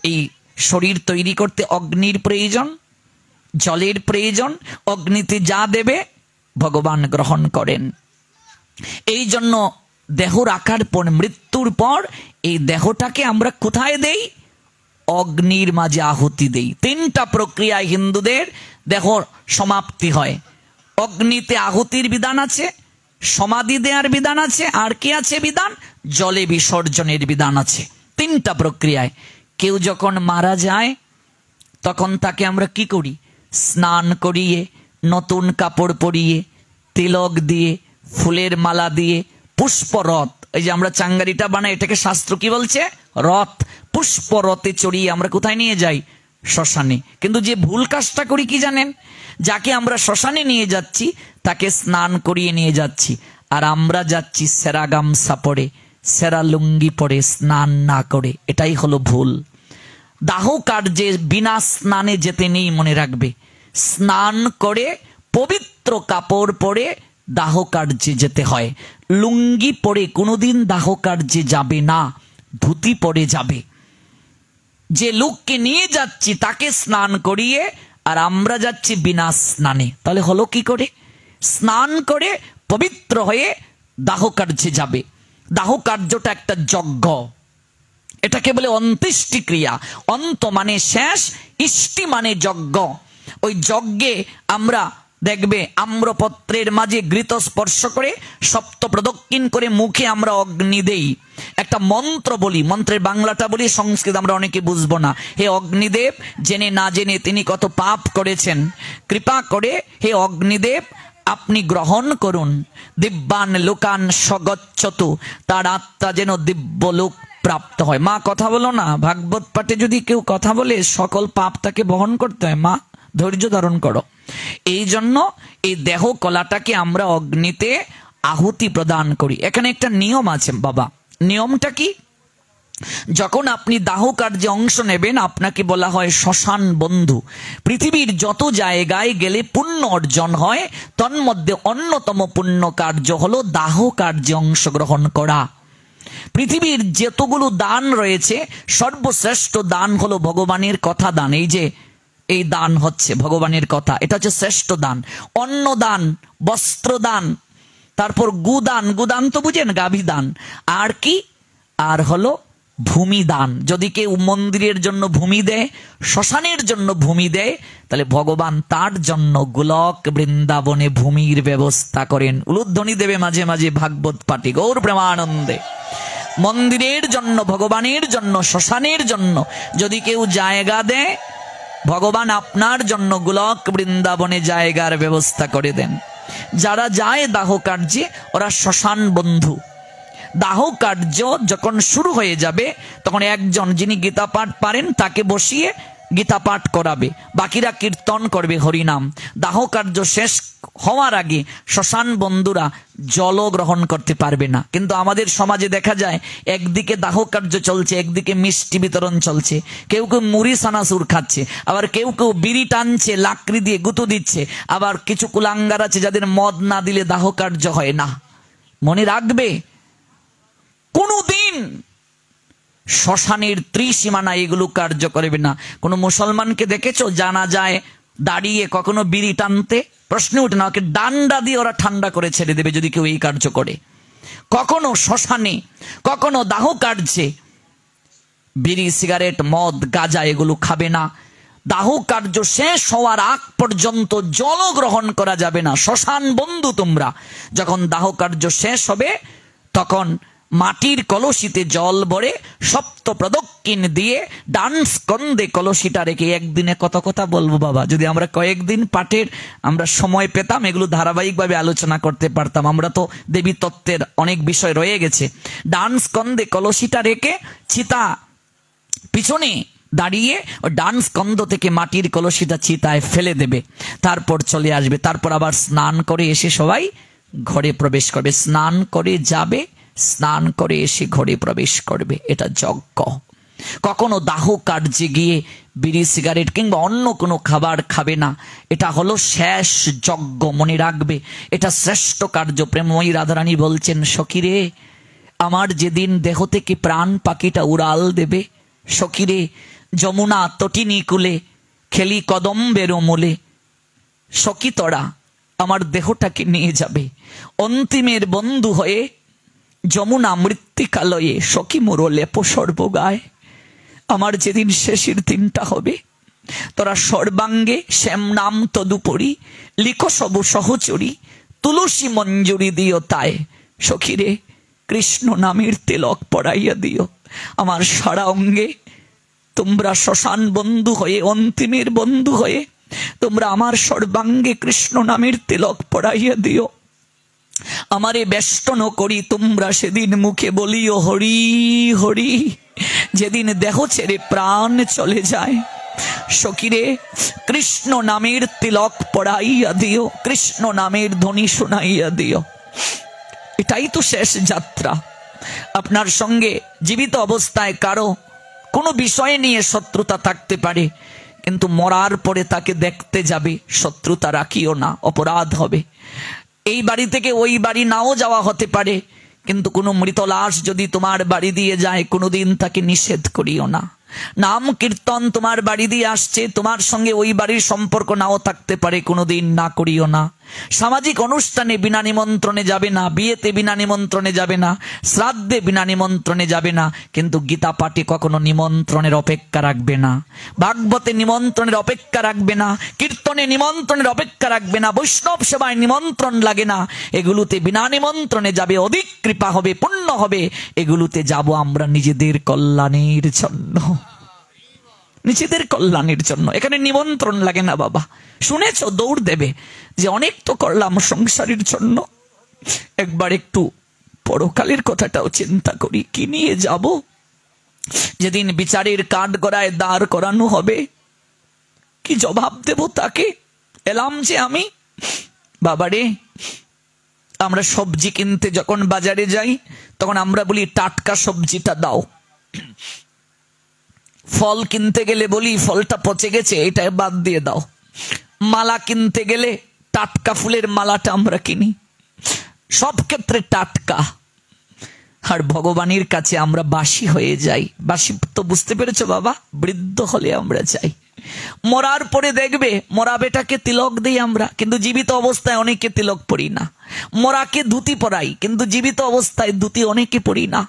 এই শরীর তৈরি করতে অগ্নির প্রয়োজন, জলের প্রয়োজন। অগ্নিতে যা দেবে ভগবান গ্রহণ করেন। এই জন্য দেহ রাখার পর, মৃত্যুর পর এই দেহটাকে আমরা কোথায় দেই? অগ্নির মাঝে আহুতি দেই। তিনটা প্রক্রিয়ায় হিন্দুদের দেহ সমাপ্তি হয়। অগ্নিতে আহুতির বিধান আছে, সমাধি দেওয়ার বিধান আছে, আর কি আছে বিধান? জলে বিসর্জনের বিধান আছে। তিনটা প্রক্রিয়ায়। কেউ যখন মারা যায় তখন তাকে আমরা কি করি? স্নান করিয়ে, নতুন কাপড় পরিয়ে, তিলক দিয়ে, ফুলের মালা দিয়ে, পুষ্পরথ, এই যে আমরা চাঙ্গারিটা বানাই, এটাকে শাস্ত্র কি বলছে? রথ। পুষ্পরথে চড়িয়ে আমরা কোথায় নিয়ে যাই? শ্মশানে। কিন্তু যে ভুল কাজটা করি কি জানেন? যাকে আমরা শ্মশানে নিয়ে যাচ্ছি তাকে স্নান করিয়ে নিয়ে যাচ্ছি, আর আমরা যাচ্ছি সেরা গামছা পরে, সেরা লুঙ্গি পরে, স্নান না করে। এটাই হলো ভুল। দাহ কার্যে বিনা স্নানে যেতে নেই, মনে রাখবে। স্নান করে পবিত্র কাপড় পরে দাহ কার্যে যেতে হয়। লুঙ্গি পরে কোনোদিন দাহ কার্যে যাবে না, ধুতি পরে যাবে। যে লোককে নিয়ে যাচ্ছি তাকে স্নান করিয়ে, আর আমরা যাচ্ছি বিনা স্নানে। তাহলে হলো কি করে? স্নান করে পবিত্র হয়ে দাহ কার্যে যাবে। দাহ কার্যটা একটা যজ্ঞ, এটাকে বলে অন্ত্যেষ্টি ক্রিয়া। অন্ত মানে শেষ, ইষ্টি মানে যজ্ঞ। ওই যজ্ঞে আমরা দেখবে আম্রপত্রের মাঝে ঘৃত স্পর্শ করে, সপ্ত প্রদক্ষিণ করে মুখে আমরা অগ্নি দেই। একটা মন্ত্র বলি, মন্ত্রের বাংলাটা বলি, সংস্কৃত আমরা অনেকে বুঝবো না। হে অগ্নিদেব, জেনে না জেনে তিনি কত পাপ করেছেন, কৃপা করে হে অগ্নিদেব আপনি গ্রহণ করুন। দিব্যান লোকান স্বগচ্ছতু, তার আত্মা যেন দিব্য লোক প্রাপ্ত হয়। মা কথা বলো না, ভাগবত পাঠে যদি কেউ কথা বলে সকল পাপ তাকে বহন করতে হয়। মা ধৈর্য ধারণ করো। এই জন্য এই দেহ কলাটাকে আমরা অগ্নিতে আহুতি প্রদান করি। এখানে একটা নিয়ম আছে বাবা। নিয়মটা কি? যখন আপনি দাহ কার্যে অংশ নেবেন আপনাকে বলা হয় শ্মশান বন্ধু। পৃথিবীর যত জায়গায় গেলে পুণ্য অর্জন হয়, তন্মধ্যে অন্যতম পুণ্য কার্য হলো দাহ কার্যে অংশগ্রহণ করা। পৃথিবীর যতগুলো দান রয়েছে সর্বশ্রেষ্ঠ দান হলো ভগবানের কথা দান। এই যে এই দান হচ্ছে ভগবানের কথা, এটা হচ্ছে শ্রেষ্ঠ দান। অন্ন দান, বস্ত্র দান, তারপর গুদান, গুদান তো বুঝেন, গাভী দান। আর কি? আর হলো ভূমি দান। যদি কেউ মন্দিরের জন্য ভূমি দেয়, শ্মশানের জন্য ভূমি দেয়, তাহলে ভগবান তার জন্য গোলক বৃন্দাবনে ভূমির ব্যবস্থা করেন। উলুধ্বনি দেবে মাঝে মাঝে ভাগবত পাঠে, গৌর প্রেমানন্দে। মন্দিরের জন্য, ভগবানের জন্য, শ্মশানের জন্য যদি কেউ জায়গা দেয়, ভগবান আপনার জন্য গোলক বৃন্দাবনে জায়গার ব্যবস্থা করে দেন। যারা যায় দাহ কার্যে ওরা শ্মশান বন্ধু। দাহ কার্য যখন শুরু হয়ে যাবে তখন একজন যিনি গীতা পাঠ পারেন তাকে বসিয়ে গীতা পাঠ করাবে, বাকিরা কীর্তন করবে হরিনাম। দাহ কার্য শেষ হওয়ার আগে শ্মশান বন্ধুরা জলও গ্রহণ করতে পারবে না। কিন্তু আমাদের সমাজে দেখা যায় একদিকে দাহ কার্য চলছে, একদিকে মিষ্টি বিতরণ চলছে। কেউ কেউ মুড়ি সানাসুর খাচ্ছে, আবার কেউ কেউ বিড়ি টানছে, লাকড়ি দিয়ে গুঁতো দিচ্ছে। আবার কিছু কুলাঙ্গার আছে যাদের মদ না দিলে দাহ কার্য হয় না। মনে রাখবে, কোনদিন শ্মশানের ত্রিসীমানা এগুলো কার্য করবে না। কোনো মুসলমানকে দেখেছো জানা যায় দাঁড়িয়ে কখনো বিড়ি টানতে? প্রশ্ন উঠে না। ওকে ডান্ডা দিয়ে ওরা ঠান্ডা করে ছেড়ে দেবে যদি কেউ এই কার্য করে। কখনো শ্মশানে, কখনো দাহ কার্যে বিড়ি, সিগারেট, মদ, গাঁজা এগুলো খাবে না। দাহ কার্য শেষ হওয়ার আগ পর্যন্ত জল গ্রহণ করা যাবে না। শ্মশান বন্ধু তোমরা। যখন দাহ কার্য শেষ হবে তখন মাটির কলসিতে জল ভরে সপ্ত প্রদক্ষিণ দিয়ে ডান স্কন্ধে কলসিটা রেখে, একদিনে কত কথা বলবো বাবা, যদি আমরা কয়েকদিন পাঠের আমরা সময় পেতাম এগুলো ধারাবাহিকভাবে আলোচনা করতে পারতাম। আমরা তো দেবী তত্ত্বের অনেক বিষয় রয়ে গেছে। ডান স্কন্ধে কলসিটা রেখে চিতা পিছনে দাঁড়িয়ে ডান স্কন্ধ থেকে মাটির কলসিটা চিতায় ফেলে দেবে, তারপর চলে আসবে। তারপর আবার স্নান করে এসে সবাই ঘরে প্রবেশ করবে। স্নান করে যাবে, স্নান করে এসে ঘরে প্রবেশ করবে। এটা যজ্ঞ। কখনো দাহ কার্যে গিয়ে বিড়ি, সিগারেট কিংবা অন্য কোনো খাবার খাবে না। এটা হলো শেষ যজ্ঞ, মনে রাখবে। এটা শ্রেষ্ঠ কার্য। প্রেমময়ী রাধারানী বলছেন, সখীরে আমার যেদিন দেহ থেকে প্রাণ পাখিটা উড়াল দেবে, সখীরে যমুনা তটিনী কুলে খেলি কদম্বের মূলে। সখী তোরা আমার দেহটাকে নিয়ে যাবে অন্তিমের বন্ধু হয়ে, যমুনা মৃত্তিকালয়ে সখী মোর লেপ সর্বগায়। আমার যেদিন শেষের দিনটা হবে, তোরা সর্বাঙ্গে শ্যাম নাম তদুপরি লিখো সব সহচরী, তুলসী মঞ্জুরি দিও তাই। সখীরে কৃষ্ণ নামের তিলক পড়াইয়া দিও। আমার সারা অঙ্গে তোমরা শ্মশান বন্ধু হয়ে, অন্তিমের বন্ধু হয়ে তোমরা আমার সর্বাঙ্গে কৃষ্ণ নামের তিলক পড়াইয়া দিও। আমারে বেষ্টন করি তোমরা সেদিন মুখে বলিও হরি হরি, যেদিন দেহ ছেড়ে প্রাণ চলে যায়। সখীরে কৃষ্ণ নামের তিলক পড়াইয়া দিও, কৃষ্ণ নামের ধ্বনি শোনাইয়া দিও। এটাই তো শেষ যাত্রা। আপনার সঙ্গে জীবিত অবস্থায় কারো কোনো বিষয় নিয়ে শত্রুতা থাকতে পারে, কিন্তু মরার পরে তাকে দেখতে যাবে, শত্রুতা রাখিও না, অপরাধ হবে। এই বাড়ি থেকে ওই বাড়ি নাও যাওয়া হতে পারে, কিন্তু কোনো মৃত লাশ যদি তোমার বাড়ি দিয়ে যায়, কোনোদিন তাকে নিষেধ করিও না। নাম কীর্তন তোমার বাড়ি দিয়ে আসছে, তোমার সঙ্গে ওই বাড়ির সম্পর্ক নাও থাকতে পারে, কোনোদিন না করিও না। সামাজিক অনুষ্ঠানে বিনা নিমন্ত্রণে যাবে না, বিয়েতে বিনা নিমন্ত্রণে যাবে না, শ্রাদ্ধে বিনা নিমন্ত্রণে যাবে না, কিন্তু গীতা পাঠে কখনো নিমন্ত্রণের অপেক্ষা রাখবে না, ভাগবতে নিমন্ত্রণের অপেক্ষা রাখবে না, কীর্তনে নিমন্ত্রণের অপেক্ষা রাখবে না, বৈষ্ণব সেবায় নিমন্ত্রণ লাগে না, এগুলোতে বিনা নিমন্ত্রণে যাবে, অধিক কৃপা হবে, পুণ্য হবে। এগুলোতে যাব আমরা নিজেদের কল্যাণের জন্য, নিজেদের কল্যাণের জন্য। এখানে নিমন্ত্রণ লাগে না বাবা। শুনেছ দৌড় দেবে যে অনেক তো করলাম সংসারের জন্য, একবার একটু পরকালের কথাটাও চিন্তা করি, কি নিয়ে যাব। যেদিন বিচারের কাঠ গড়ায় দাঁড় করানো হবে, কি জবাব দেব তাকে? এলাম যে আমি, বাবারে আমরা সবজি কিনতে যখন বাজারে যাই, তখন আমরা বলি টাটকা সবজিটা দাও। ফল কিনতে গেলে বলি ফলটা পচে গেছে, এটা বাদ দিয়ে দাও। মালা কিনতে গেলে টাটকা ফুলের মালাটা আমরা কিনি, সব ক্ষেত্রে টাটকা। আর ভগবানের কাছে আমরা বাসি হয়ে যাই। বাসি তো বুঝতে পেরেছো বাবা? বৃদ্ধ হলে আমরা যাই। মরার পরে দেখবে মরা বেটাকে তিলক দিই আমরা, কিন্তু জীবিত অবস্থায় অনেকে তিলক পড়ি না। মরাকে ধুতি পরাই, কিন্তু জীবিত অবস্থায় ধুতি অনেকে পড়ি না।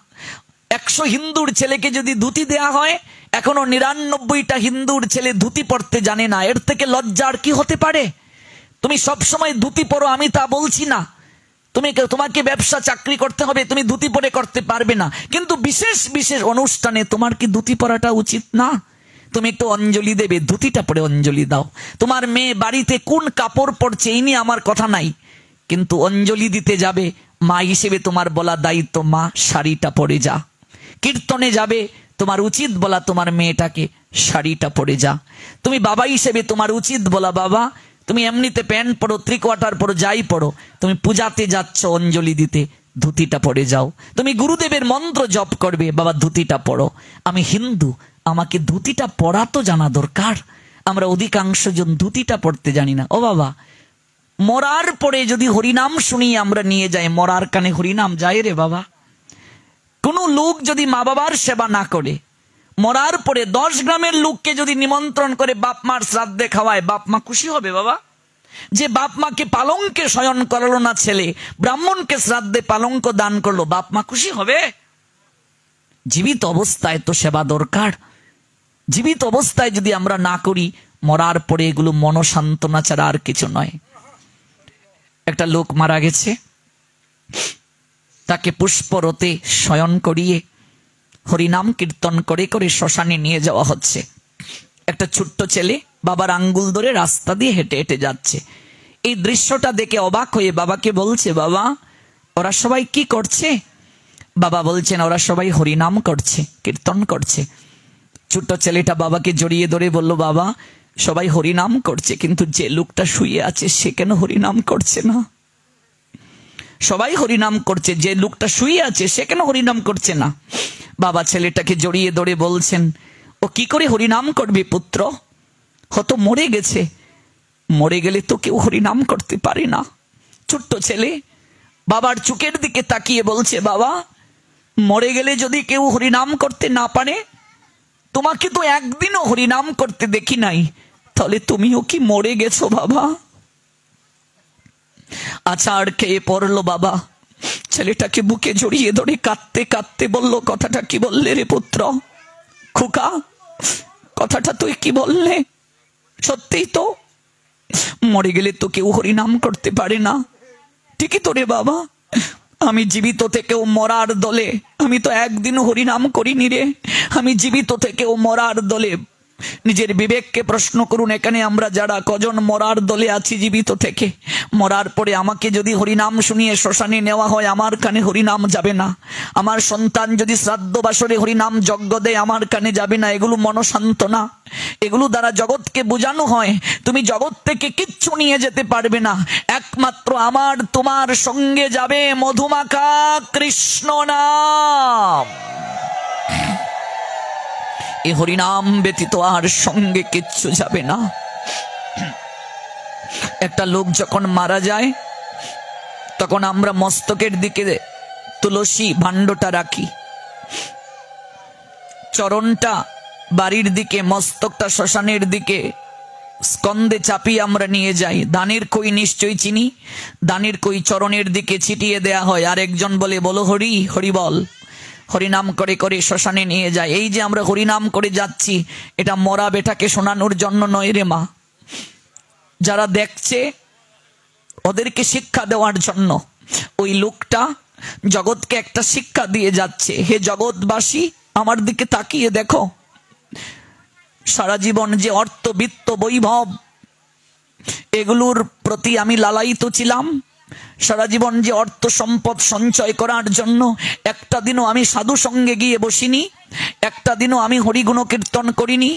100 হিন্দুর ছেলেকে যদি ধুতি দেয়া হয়, এখনো 99টা হিন্দুর ছেলে ধুতি পড়তে জানে না। এর থেকে লজ্জার কি হতে পারে? তুমি সব সময় ধুতি পরো আমি তা বলছি না, তোমাকে ব্যবসা চাকরি করতে হবে, তুমি ধুতি পরে করতে পারবে না, কিন্তু বিশেষ বিশেষ অনুষ্ঠানে তোমার কি ধুতি পরাটা উচিত না? তুমি একটু অঞ্জলি দেবে, ধুতিটা পরে অঞ্জলি দাও। তোমার মেয়ে বাড়িতে কোন কাপড় পরছে এই নিয়ে আমার কথা নাই, কিন্তু অঞ্জলি দিতে যাবে, মা হিসেবে তোমার বলা দায়িত্ব, মা শাড়িটা পরে যা। কীর্তনে যাবে, তোমার উচিত বলা তোমার মেয়েটাকে শাড়িটা পরে যা। তুমি বাবা হিসেবে তোমার উচিত বলা, বাবা তুমি এমনিতে প্যান্ট পরো, 3/4 পরো, যাই পরো, তুমি পূজাতে যাচ্ছ অঞ্জলি দিতে, ধুতিটা পরে যাও। তুমি গুরুদেবের মন্ত্র জপ করবে, বাবা ধুতিটা পড়ো। আমি হিন্দু, আমাকে ধুতিটা পড়া তো জানা দরকার। আমরা অধিকাংশ জন ধুতিটা পড়তে জানি না। ও বাবা, মরার পরে যদি হরিনাম শুনিয়ে আমরা নিয়ে যাই, মরার কানে হরিনাম যায় রে বাবা? কোন লোক যদি মা বাবার সেবা না করে, মরার পরে 10 গ্রামের লোককে যদি নিমন্ত্রণ করে বাপ মার শ্রাদ্ধে খাওয়ায়, বাপ মা খুশি হবে বাবা? যে বাপ মাকে পালঙ্কে শয়ন করালো না ছেলে, ব্রাহ্মণকে শ্রাদ্ধে পালঙ্ক দান করলো, বাপ মা খুশি হবে? জীবিত অবস্থায় তো সেবা দরকার। জীবিত অবস্থায় যদি আমরা না করি, মরার পরে এগুলো মনসান্তনা ছাড়া আর কিছু নয়। একটা লোক মারা গেছে, তাকে পুষ্পরতে শয়ন করিয়ে হরিনাম কীর্তন করে করে শ্মশানে নিয়ে যাওয়া হচ্ছে। একটা ছোট্ট ছেলে বাবার আঙ্গুল ধরে রাস্তা দিয়ে হেঁটে হেঁটে যাচ্ছে। এই দৃশ্যটা দেখে অবাক হয়ে বাবাকে বলছে, বাবা ওরা সবাই কি করছে? বাবা বলছেন, ওরা সবাই হরিনাম করছে, কীর্তন করছে। ছোট্ট ছেলেটা বাবাকে জড়িয়ে ধরে বলল, বাবা সবাই হরিনাম করছে, কিন্তু যে লোকটা শুয়ে আছে সে কেন হরিনাম করছে না? সবাই হরিনাম করছে, যে লোকটা শুয়ে আছে সে কেন হরিনাম করছে না? বাবা ছেলেটাকে জড়িয়ে ধরে বলছেন, ও কি করে হরিনাম করবে পুত্র? হয়তো মরে গেছে, মরে গেলে তো কেউ হরিনাম করতে পারে না। ছোট্ট ছেলে বাবার চোখের দিকে তাকিয়ে বলছে, বাবা মরে গেলে যদি কেউ হরিনাম করতে না পারে, তোমাকে তো একদিনও হরিনাম করতে দেখি নাই, তাহলে তুমিও কি মরে গেছো বাবা? আচার খেয়ে পড়লো বাবা। ছেলেটাকে বুকে জড়িয়ে ধরে কাঁদতে কাঁদতে বলল, কথাটা কি বললে রে পুত্র? খোকা, কথাটা তুই কি বললে? সত্যিই তো, মরে গেলে তো কেউ হরিনাম করতে পারে না। ঠিকই তো রে বাবা, আমি জীবিত থেকেও মরার দলে, আমি তো একদিন হরিনাম করিনি রে। আমি জীবিত থেকেও মরার দলে। নিজের বিবেককে প্রশ্ন করুন, এখানে আমরা যারা কজন মরার দলে আছি জীবিত থেকে, মরার পরে আমাকে যদি হরিনাম শুনিয়ে শ্মশানে নেওয়া হয়, আমার কানে হরিনাম যাবে না। আমার সন্তান যদি শ্রাদ্ধ বাসরে হরিনাম যজ্ঞ দেয়, আমার কানে যাবে না। এগুলো মনসান্তনা, এগুলো দ্বারা জগৎকে বোঝানো হয় তুমি জগৎ থেকে কিচ্ছু নিয়ে যেতে পারবে না, একমাত্র আমার তোমার সঙ্গে যাবে মধুমাখা কৃষ্ণ নাম। এই হরিনাম ব্যতীত আর সঙ্গে কিচ্ছু যাবে না। একটা লোক যখন মারা যায়, তখন আমরা মস্তকের দিকে তুলসী ভাণ্ডটা রাখি, চরণটা বাড়ির দিকে, মস্তকটা শ্মশানের দিকে স্কন্ধে চাপিয়ে আমরা নিয়ে যাই। দানের কই নিশ্চয়ই চিনি, দানের কই চরণের দিকে ছিটিয়ে দেয়া হয়। আর একজন বলে, বলো হরি, হরি বল। হরিনাম করে করে শ্মশানে নিয়ে যায়। এই যে আমরা হরিনাম করে যাচ্ছি, এটা মরা বেটাকে শোনানোর জন্য নয় রে মা। যারা দেখছে ওদেরকে শিক্ষা দেওয়ার জন্য। ওই লোকটা জগৎকে একটা শিক্ষা দিয়ে যাচ্ছে, হে জগৎবাসী আমার দিকে তাকিয়ে দেখো। সারা জীবন যে অর্থ, বিত্ত, বৈভব এগুলোর প্রতি আমি লালায়িত ছিলাম, সারা জীবন যে অর্থ সম্পদ সঞ্চয় করার জন্য একটা দিনও আমি সাধু সঙ্গে গিয়ে বসিনি, একটা দিনও আমি হরিগুণ কীর্তন করিনি,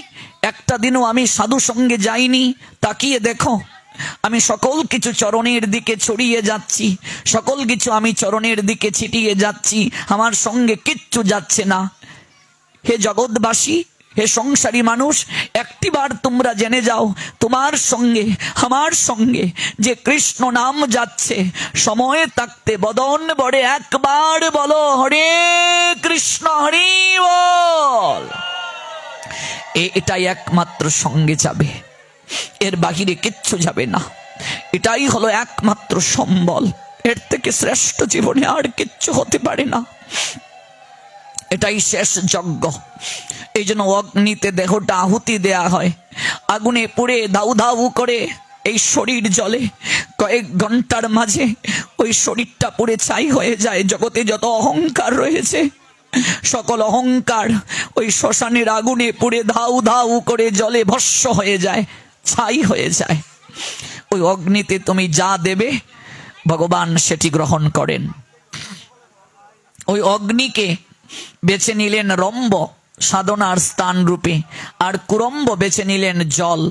একটা দিনও আমি সাধু সঙ্গে যাইনি। তাকিয়ে দেখো, আমি সকল কিছু চরণের দিকে ছড়িয়ে যাচ্ছি, সকল কিছু আমি চরণের দিকে ছিটিয়ে যাচ্ছি, আমার সঙ্গে কিচ্ছু যাচ্ছে না। হে জগৎবাসী, হে সংসারী মানুষ, একটিবার তোমরা জেনে যাও, তোমার সঙ্গে আমার সঙ্গে যে কৃষ্ণ নাম যাচ্ছে, সময় থাকতে বদন বড়ে একবার বলো হরে কৃষ্ণ, হরি বল। এটাই একমাত্র সঙ্গে যাবে, এর বাহিরে কিচ্ছু যাবে না। এটাই হলো একমাত্র সম্বল, এর থেকে শ্রেষ্ঠ জীবনে আর কিচ্ছু হতে পারে না। এটাই শেষ যজ্ঞ। এই জন্য অগ্নিতে দেহটা আহুতি দেয়া হয়, আগুনে পুড়ে ধাউ ধাউ করে এই শরীর জ্বলে। কয়েক ঘন্টার মাঝে ওই শরীরটা পুড়ে ছাই হয়ে যায়। জগতে যত অহংকার রয়েছে, সকল অহংকার ওই শ্মশানের আগুনে পুড়ে ধাউ ধাউ করে জ্বলে ভস্ম হয়ে যায়, ছাই হয়ে যায়। ওই অগ্নিতে তুমি যা দেবে ভগবান সেটি গ্রহণ করেন। ওই অগ্নিকে বেছে নিলেন রম্ভ সাধনার স্থান রূপে, আর কুরম্ব বেছে নিলেন জল।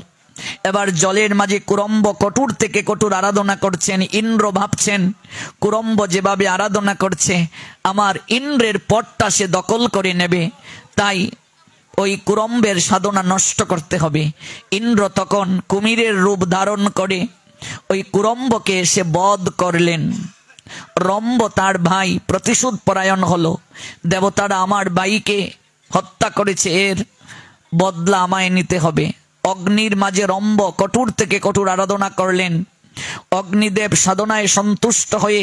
এবার জলের মাঝে কুরম্ব কটুর থেকে কটুর আরাধনা করছেন। ইন্দ্র ভাবছেন কুরম্ব যেভাবে আরাধনা করছে, আমার ইন্দ্রের পটটা সে দখল করে নেবে, তাই ওই কুরম্বের সাধনা নষ্ট করতে হবে। ইন্দ্র তখন কুমিরের রূপ ধারণ করে ওই কুরম্বকে সে বধ করলেন। রম্ভ তার ভাই প্রতিশোধ পরায়ণ হলো, দেবতারা আমার ভাইকে হত্যা করেছে, এর বদলা আমায় নিতে হবে। অগ্নির মাঝে রম্ভ কঠোর থেকে কঠোর আরাধনা করলেন। অগ্নিদেব সাধনায় সন্তুষ্ট হয়ে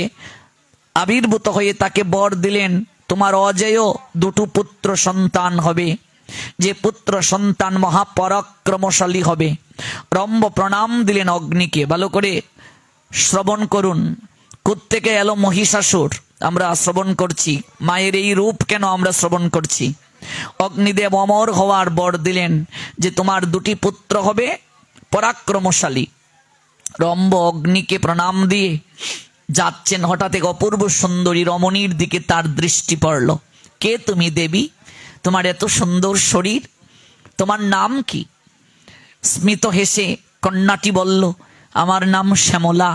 আবির্ভূত হয়ে তাকে বর দিলেন, তোমার অজেয় দুটো পুত্র সন্তান হবে, যে পুত্র সন্তান মহাপরাক্রমশালী হবে। রম্ভ প্রণাম দিলেন অগ্নিকে। ভালো করে শ্রবণ করুন, কোত্থেকে এলো মহিষাসুর আমরা শ্রবণ করছি, মায়ের এই রূপ কেন আমরা শ্রবণ করছি। অগ্নিদেব অমর হওয়ার বর দিলেন যে তোমার দুটি পুত্র হবে পরাক্রমশালী। রম্ভ অগ্নিকে প্রণাম দিয়ে যাচ্ছেন, হঠাৎ এক অপূর্ব সুন্দরী রমণীর দিকে তার দৃষ্টি পড়ল। কে তুমি দেবী? তোমার এত সুন্দর শরীর, তোমার নাম কি? স্মিত হেসে কন্যাটি বলল, আমার নাম শ্যামলা,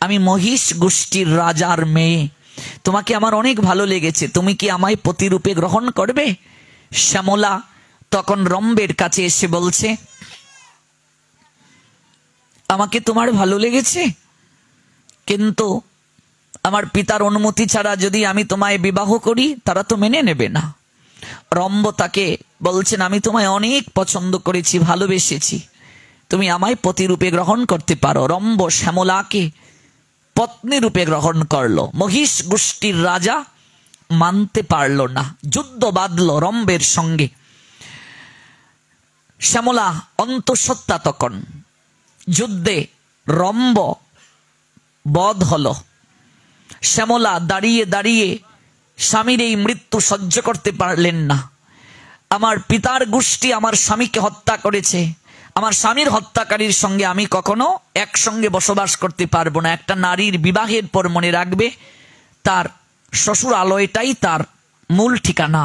আমি মহিষ গোষ্ঠীর রাজার মেয়ে, তোমাকে আমার অনেক ভালো লেগেছে, তুমি কি আমায় পতিরূপে গ্রহণ করবে? শ্যামলা তখন রম্ভের কাছে এসে বলছে, আমাকে তোমার ভালো লেগেছে, কিন্তু আমার পিতার অনুমতি ছাড়া যদি আমি তোমায় বিবাহ করি তারা তো মেনে নেবে না। রম্ভ তাকে বলছেন, আমি তোমায় অনেক পছন্দ করেছি, ভালোবেসেছি, তুমি আমায় পতিরূপে গ্রহণ করতে পারো। রম্ভ শ্যামলাকে পত্নী রূপে গ্রহণ করলো। মহিষ গোষ্ঠীর রাজা মানতে পারল না, যুদ্ধ বাঁধল রম্ভের সঙ্গে। শ্যামলা অন্তঃসত্ত্বা, তখন যুদ্ধে রম্ভ বধ হল। শ্যামলা দাঁড়িয়ে দাঁড়িয়ে স্বামীর এই মৃত্যু সহ্য করতে পারলেন না। আমার পিতার গোষ্ঠী আমার স্বামীকে হত্যা করেছে, আমার স্বামীর হত্যাকারীর সঙ্গে আমি কখনো একসঙ্গে বসবাস করতে পারবো না। একটা নারীর বিবাহের পর মনে রাখবে তার শ্বশুরালয়টাই তার মূল ঠিকানা,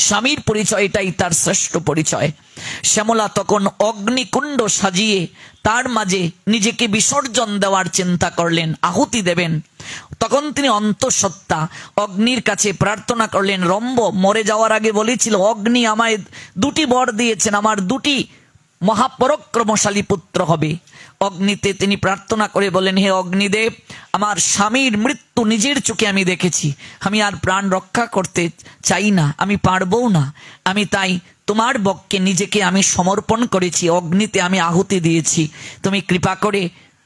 স্বামীর পরিচয়টাই তার শ্রেষ্ঠ পরিচয়। শ্যামলা তখন অগ্নিকুণ্ড সাজিয়ে তার মাঝে নিজেকে বিসর্জন দেওয়ার চিন্তা করলেন, আহুতি দেবেন। তখন তিনি অন্তঃসত্ত্বা অগ্নির কাছে প্রার্থনা করলেন। রম্ভ মরে যাওয়ার আগে বলেছিল, অগ্নি আমায় 2টি বর দিয়েছেন, আমার 2টি মহাপরাক্রমশালী পুত্র হবে। অগ্নিতে তিনি প্রার্থনা করে বলেন, হে অগ্নিদেব, আমার স্বামীর মৃত্যু নিজের চোখে আমি দেখেছি, আমি আর প্রাণ রক্ষা করতে চাই না, আমি পারবও না। আমি তাই তোমার বক্ষে নিজেকে আমি সমর্পণ করেছি, অগ্নিতে আমি আহুতি দিয়েছি, তুমি কৃপা করে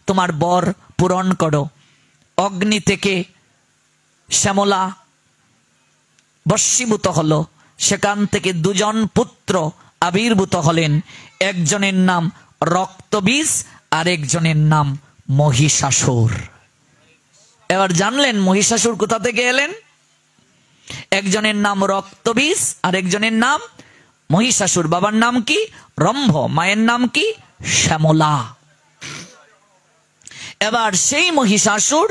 তোমার বর পূরণ করো। অগ্নি থেকে শ্যামলা বশীভূত হলো। সেখান থেকে 2 জন পুত্র আবির্ভূত হলেন। একজনের নাম রক্তবীজ, আর একজনের নাম মহিষাসুর। এবার জানলেন মহিষাসুর কোথা থেকে এলেন? একজনের নাম রক্তবীজ আর একজনের নাম মহিষাসুর। বাবার নাম কি? রম্ভ, মায়ের নাম কি? শ্যামলা। এবার সেই মহিষাসুর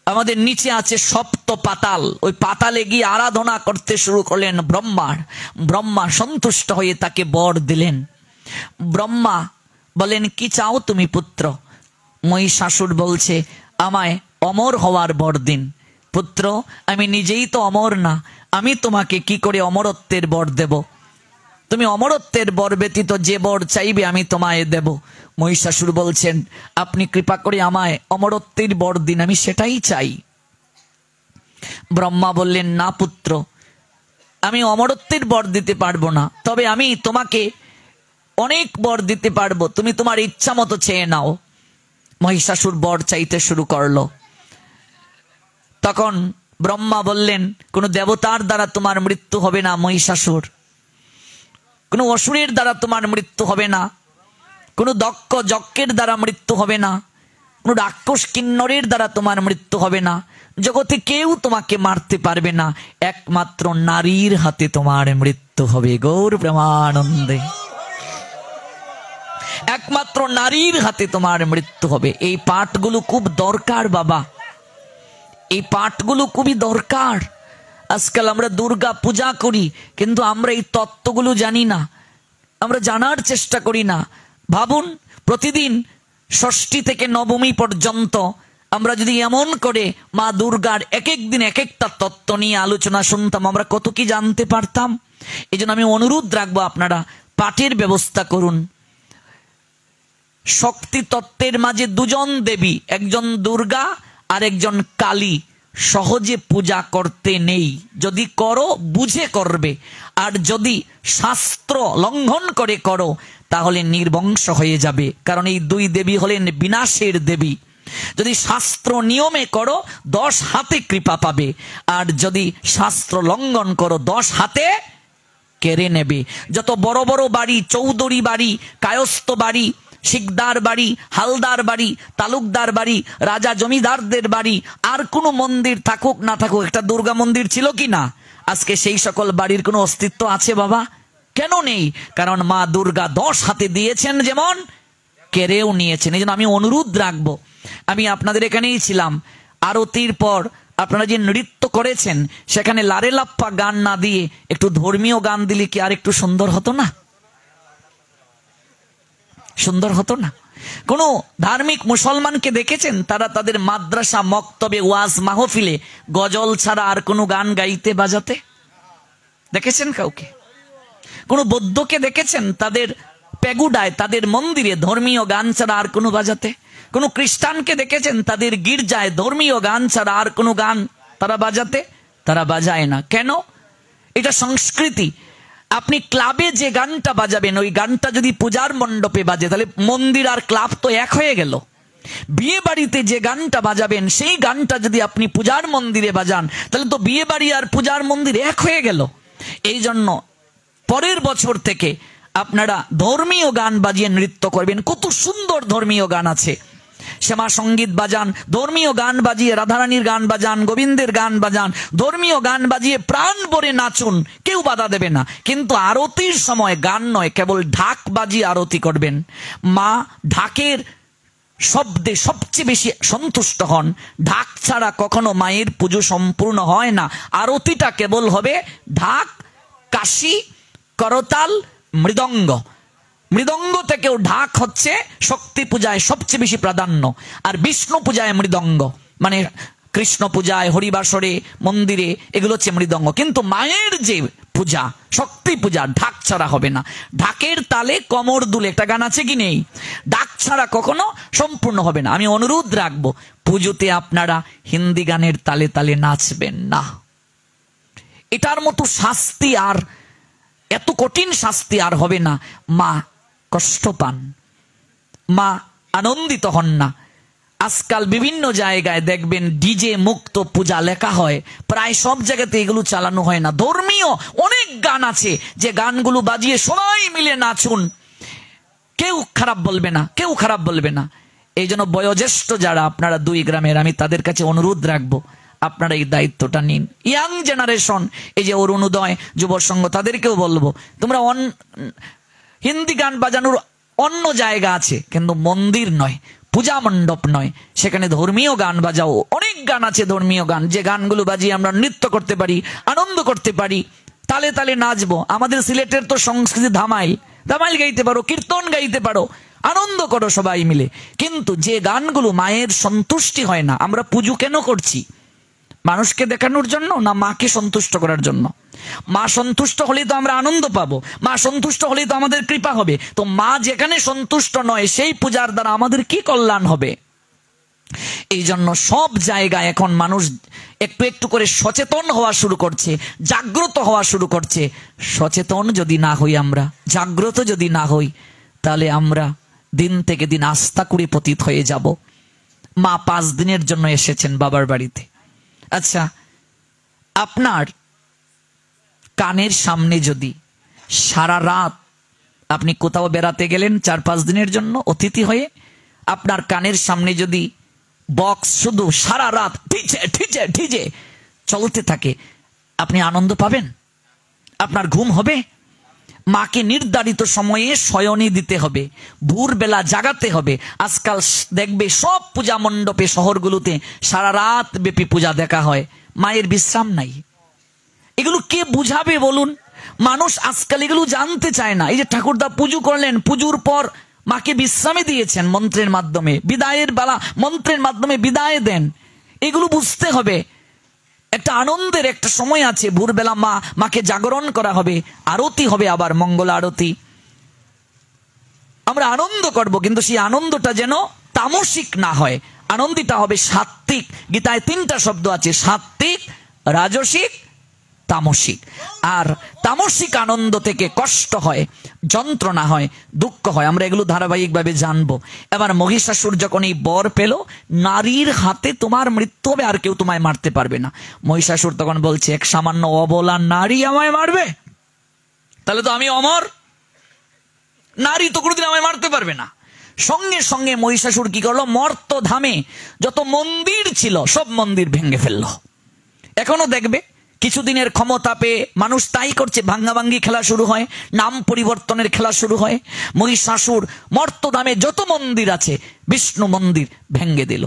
আমাদের নিচে আছে সপ্ত পাতাল, ওই পাতালে গিয়ে আরাধনা করতে শুরু করলেন ব্রহ্মার। ব্রহ্মা সন্তুষ্ট হয়ে তাকে বর দিলেন। ব্রহ্মা বলেন, কি চাও তুমি পুত্র? মহিষাসুর বলছে, আমায় অমর হওয়ার বর দিন। পুত্র, আমি নিজেই তো অমর না, আমি তোমাকে কি করে অমরত্বের বর দেব? তুমি অমরত্বের বর ব্যতীত যে বর চাইবে আমি তোমায় দেব। মহিষাসুর বলছেন, আপনি কৃপা করে আমায় অমরত্বের বর দিন, আমি সেটাই চাই। ব্রহ্মা বললেন, না পুত্র, আমি অমরত্বের বর দিতে পারবো না, তবে আমি তোমাকে অনেক বর দিতে পারবো, তুমি তোমার ইচ্ছা মতো চেয়ে নাও। মহিষাসুর বর চাইতে শুরু করলো। তখন ব্রহ্মা বললেন, কোন দেবতার দ্বারা তোমার মৃত্যু হবে না মহিষাসুর, কোন অসুরের দ্বারা তোমার মৃত্যু হবে না, কোন দক্ষ যজ্ঞের দ্বারা মৃত্যু হবে না, কোন রাক্ষস কিন্নরের দ্বারা তোমার মৃত্যু হবে না, জগতে কেউ তোমাকে মারতে পারবে না, একমাত্র নারীর হাতে তোমার মৃত্যু হবে। গৌর প্রেমানন্দে। একমাত্র নারীর হাতে তোমার মৃত্যু হবে। এই পাঠগুলো খুব দরকার বাবা, এই পাঠগুলো খুবই দরকার। আজকাল আমরা দুর্গা পূজা করি, কিন্তু আমরা এই তত্ত্বগুলো জানি না, আমরা জানার চেষ্টা করি না। ভাবুন, প্রতিদিন ষষ্ঠী থেকে নবমী পর্যন্ত আমরা যদি এমন করে মা দুর্গার এক এক দিন এক একটা তত্ত্ব নিয়ে আলোচনা শুনতাম, আমরা কত কি জানতে পারতাম। এই জন্য আমি অনুরোধ রাখবো, আপনারা পাঠের ব্যবস্থা করুন। শক্তি তত্ত্বের মাঝে 2 জন দেবী, একজন দুর্গা আর একজন কালী। সহজে পূজা করতে নেই, যদি করো বুঝে করবে, আর যদি শাস্ত্র লঙ্ঘন করে করো তাহলে নির্বংশ হয়ে যাবে। কারণ এই 2 দেবী হলেন বিনাশের দেবী। যদি শাস্ত্র নিয়মে করো 10 হাতে কৃপা পাবে, আর যদি শাস্ত্র লঙ্ঘন করো 10 হাতে কেড়ে নেবে। যত বড় বড় বাড়ি, চৌধুরী বাড়ি, কায়স্থ বাড়ি, শিকদার বাড়ি, হালদার বাড়ি, তালুকদার বাড়ি, রাজা জমিদারদের বাড়ি, আর কোনো মন্দির থাকুক না থাকুক, একটা দুর্গা মন্দির ছিল কি না? আজকে সেই সকল বাড়ির কোনো অস্তিত্ব আছে বাবা? কেন নেই? কারণ মা দুর্গা 10 হাতে দিয়েছেন, যেমন কেড়েও নিয়েছেন। এই জন্য আমি অনুরোধ রাখবো, আমি আপনাদের এখানেই ছিলাম, আরতির পর আপনারা যে নৃত্য করেছেন সেখানে লারে লাপ্পা গান না দিয়ে একটু ধর্মীয় গান দিলে কি আর একটু সুন্দর হতো না? সুন্দর হতো না? কোন ধার্মিক মুসলমানকে দেখেছেন তারা তাদের মাদ্রাসা, মক্তবে, ওয়াজ মাহফিলে গজল ছাড়া আর কোনো গান গাইতে বাজাতে? দেখেছেন কাউকে? কোন বৌদ্ধকে দেখেছেন তাদের পেগুডায়, তাদের মন্দিরে ধর্মীয় গান ছাড়া আর কোনো বাজাতে? কোন খ্রিস্টানকে দেখেছেন তাদের গির্জায় ধর্মীয় গান ছাড়া আর কোনো গান তারা বাজাতে? তারা বাজায় না। কেন? এটা সংস্কৃতি। আপনি ক্লাবে যে গানটা বাজাবেন ওই গানটা যদি পূজার মণ্ডপে বাজে তাহলে মন্দির আর ক্লাব তো এক হয়ে গেল। বিয়ে বাড়িতে যে গানটা বাজাবেন সেই গানটা যদি আপনি পূজার মন্দিরে বাজান তাহলে তো বিয়ে বাড়ি আর পূজার মন্দির এক হয়ে গেল। এই জন্য পরের বছর থেকে আপনারা ধর্মীয় গান বাজিয়ে নৃত্য করবেন। কত সুন্দর ধর্মীয় গান আছে, শ্যামা সঙ্গীত বাজান, ধর্মীয় গান বাজিয়ে রাধারানীর গান বাজান, গোবিন্দের গান বাজান, ধর্মীয় গান বাজিয়ে প্রাণ ভরে নাচুন, কেউ বাধা দেবে না। কিন্তু আরতির সময় গান নয়, কেবল ঢাক বাজিয়ে আরতি করবেন। মা ঢাকের শব্দে সবচেয়ে বেশি সন্তুষ্ট হন। ঢাক ছাড়া কখনো মায়ের পুজো সম্পূর্ণ হয় না। আরতিটা কেবল হবে ঢাক, কাশি, করতাল, মৃদঙ্গ। মৃদঙ্গ থেকেও ঢাক হচ্ছে শক্তি পূজায় সবচেয়ে বেশি প্রাধান্য, আর বিষ্ণু পূজায় মৃদঙ্গ, মানে কৃষ্ণ পূজায়, হরিবাসরে, মন্দিরে এগুলো হচ্ছে মৃদঙ্গ। কিন্তু মায়ের যে পূজা, শক্তি পূজা, ঢাক ছাড়া হবে না। ঢাকের তালে কমর দুলে একটা গান আছে কি নেই? ঢাক ছাড়া কখনো সম্পূর্ণ হবে না। আমি অনুরোধ রাখবো পুজোতে আপনারা হিন্দি গানের তালে তালে নাচবেন না। এটার মতো শাস্তি আর, এত কঠিন শাস্তি আর হবে না। মা কষ্ট পান, মা আনন্দিত হন না। আজকাল বিভিন্ন জায়গায় দেখবেন ডিজে মুক্ত পূজা লেখা হয়, প্রায় সব জায়গাতে এগুলো চালানো হয় না। ধর্মীয় অনেক গান আছে যে গানগুলো বাজিয়ে সবাই মিলে নাচুন, কেউ খারাপ বলবে না, কেউ খারাপ বলবে না। এই জন্য বয়োজ্যেষ্ঠ যারা আপনারা দুই গ্রামের, আমি তাদের কাছে অনুরোধ রাখবো আপনারা এই দায়িত্বটা নিন। ইয়াং জেনারেশন, এই যে অরুণোদয় যুব সংঘ, তাদেরকেও বলবো তোমরা হিন্দি গান বাজানোর অন্য জায়গা আছে, কিন্তু মন্দির নয়, পূজা মণ্ডপ নয়, সেখানে ধর্মীয় গান বাজাও। অনেক গান আছে ধর্মীয় গান, যে গানগুলো বাজিয়ে আমরা নৃত্য করতে পারি, আনন্দ করতে পারি, তালে তালে নাচবো। আমাদের সিলেটের তো সংস্কৃতি ধামাইল, ধামাইল গাইতে পারো, কীর্তন গাইতে পারো, আনন্দ করো সবাই মিলে। কিন্তু যে গানগুলো মায়ের সন্তুষ্টি হয় না, আমরা পুজো কেন করছি? মানুষকে দেখানোর জন্য না মাকে সন্তুষ্ট করার জন্য? মা সন্তুষ্ট হলেই তো আমরা আনন্দ পাবো, মা সন্তুষ্ট হলেই তো আমাদের কৃপা হবে। তো মা যেখানে সন্তুষ্ট নয় সেই পূজার দ্বারা আমাদের কি কল্যাণ হবে? এই জন্য সব জায়গায় এখন মানুষ একটু একটু করে সচেতন হওয়া শুরু করছে, জাগ্রত হওয়া শুরু করছে। সচেতন যদি না হই, আমরা জাগ্রত যদি না হই, তাহলে আমরা দিন থেকে দিন আস্থা করে পতিত হয়ে যাব। মা 5 দিনের জন্য এসেছেন বাবার বাড়িতে। আচ্ছা, আপনার কানের সামনে যদি সারা রাত আপনি কোথাও বেড়াতে গেলেন 4-5 দিনের জন্য অতিথি হয়ে, আপনার কানের সামনে যদি বক্স শুধু সারা রাত ঠিচে ঠিচে ঠিচে চলতে থাকে, আপনি আনন্দ পাবেন? আপনার ঘুম হবে? মাকে নির্ধারিত সময়ে শয়নী দিতে হবে, ভোরবেলা জাগাতে হবে। আজকাল দেখবে সব পূজা মণ্ডপে শহরগুলোতে সারা রাত ব্যাপী পূজা দেখা হয়, মায়ের বিশ্রাম নাই। এগুলো কে বুঝাবে বলুন? মানুষ আজকাল এগুলো জানতে চায় না। এই যে ঠাকুরদা পুজো করলেন, পুজোর পর মাকে বিশ্রামে দিয়েছেন মন্ত্রের মাধ্যমে, বিদায়ের বেলা মন্ত্রের মাধ্যমে বিদায় দেন। এগুলো বুঝতে হবে। একটা আনন্দের একটা সময় আছে, ভোরবেলা মাকে জাগরণ করা হবে, আরতি হবে, আবার মঙ্গল আরতি, আমরা আনন্দ করব। কিন্তু সেই আনন্দটা যেন তামসিক না হয়, আনন্দটা হবে সাত্বিক। গীতায় 3টা শব্দ আছে, সাত্বিক, রাজসিক, তামসিক। আর তামসিক আনন্দ থেকে কষ্ট হয়, যন্ত্রণা হয়, দুঃখ হয়। আমরা এগুলো ধারাবাহিকভাবে জানবো। এবার মহিষাসুর যখন এই বর পেল, নারীর হাতে তোমার মৃত্যু হবে, আর কেউ তোমায় মারতে পারবে না। মহিষাসুর তখন বলছে, এক সামান্য অবলা নারী আমায় মারবে? তাহলে তো আমি অমর। নারী তো কোনোদিন আমায় মারতে পারবে না। সঙ্গে সঙ্গে মহিষাসুর কি করলো? মর্তধামে যত মন্দির ছিল সব মন্দির ভেঙে ফেললো। এখনো দেখবে কিছুদিনের ক্ষমতা পেয়ে মানুষ তাই করছে, ভাঙ্গাভাঙ্গি খেলা শুরু হয়, নাম পরিবর্তনের খেলা শুরু হয়। মহিষাসুর মর্তধামে যত মন্দির আছে বিষ্ণু মন্দির ভেঙে দিল,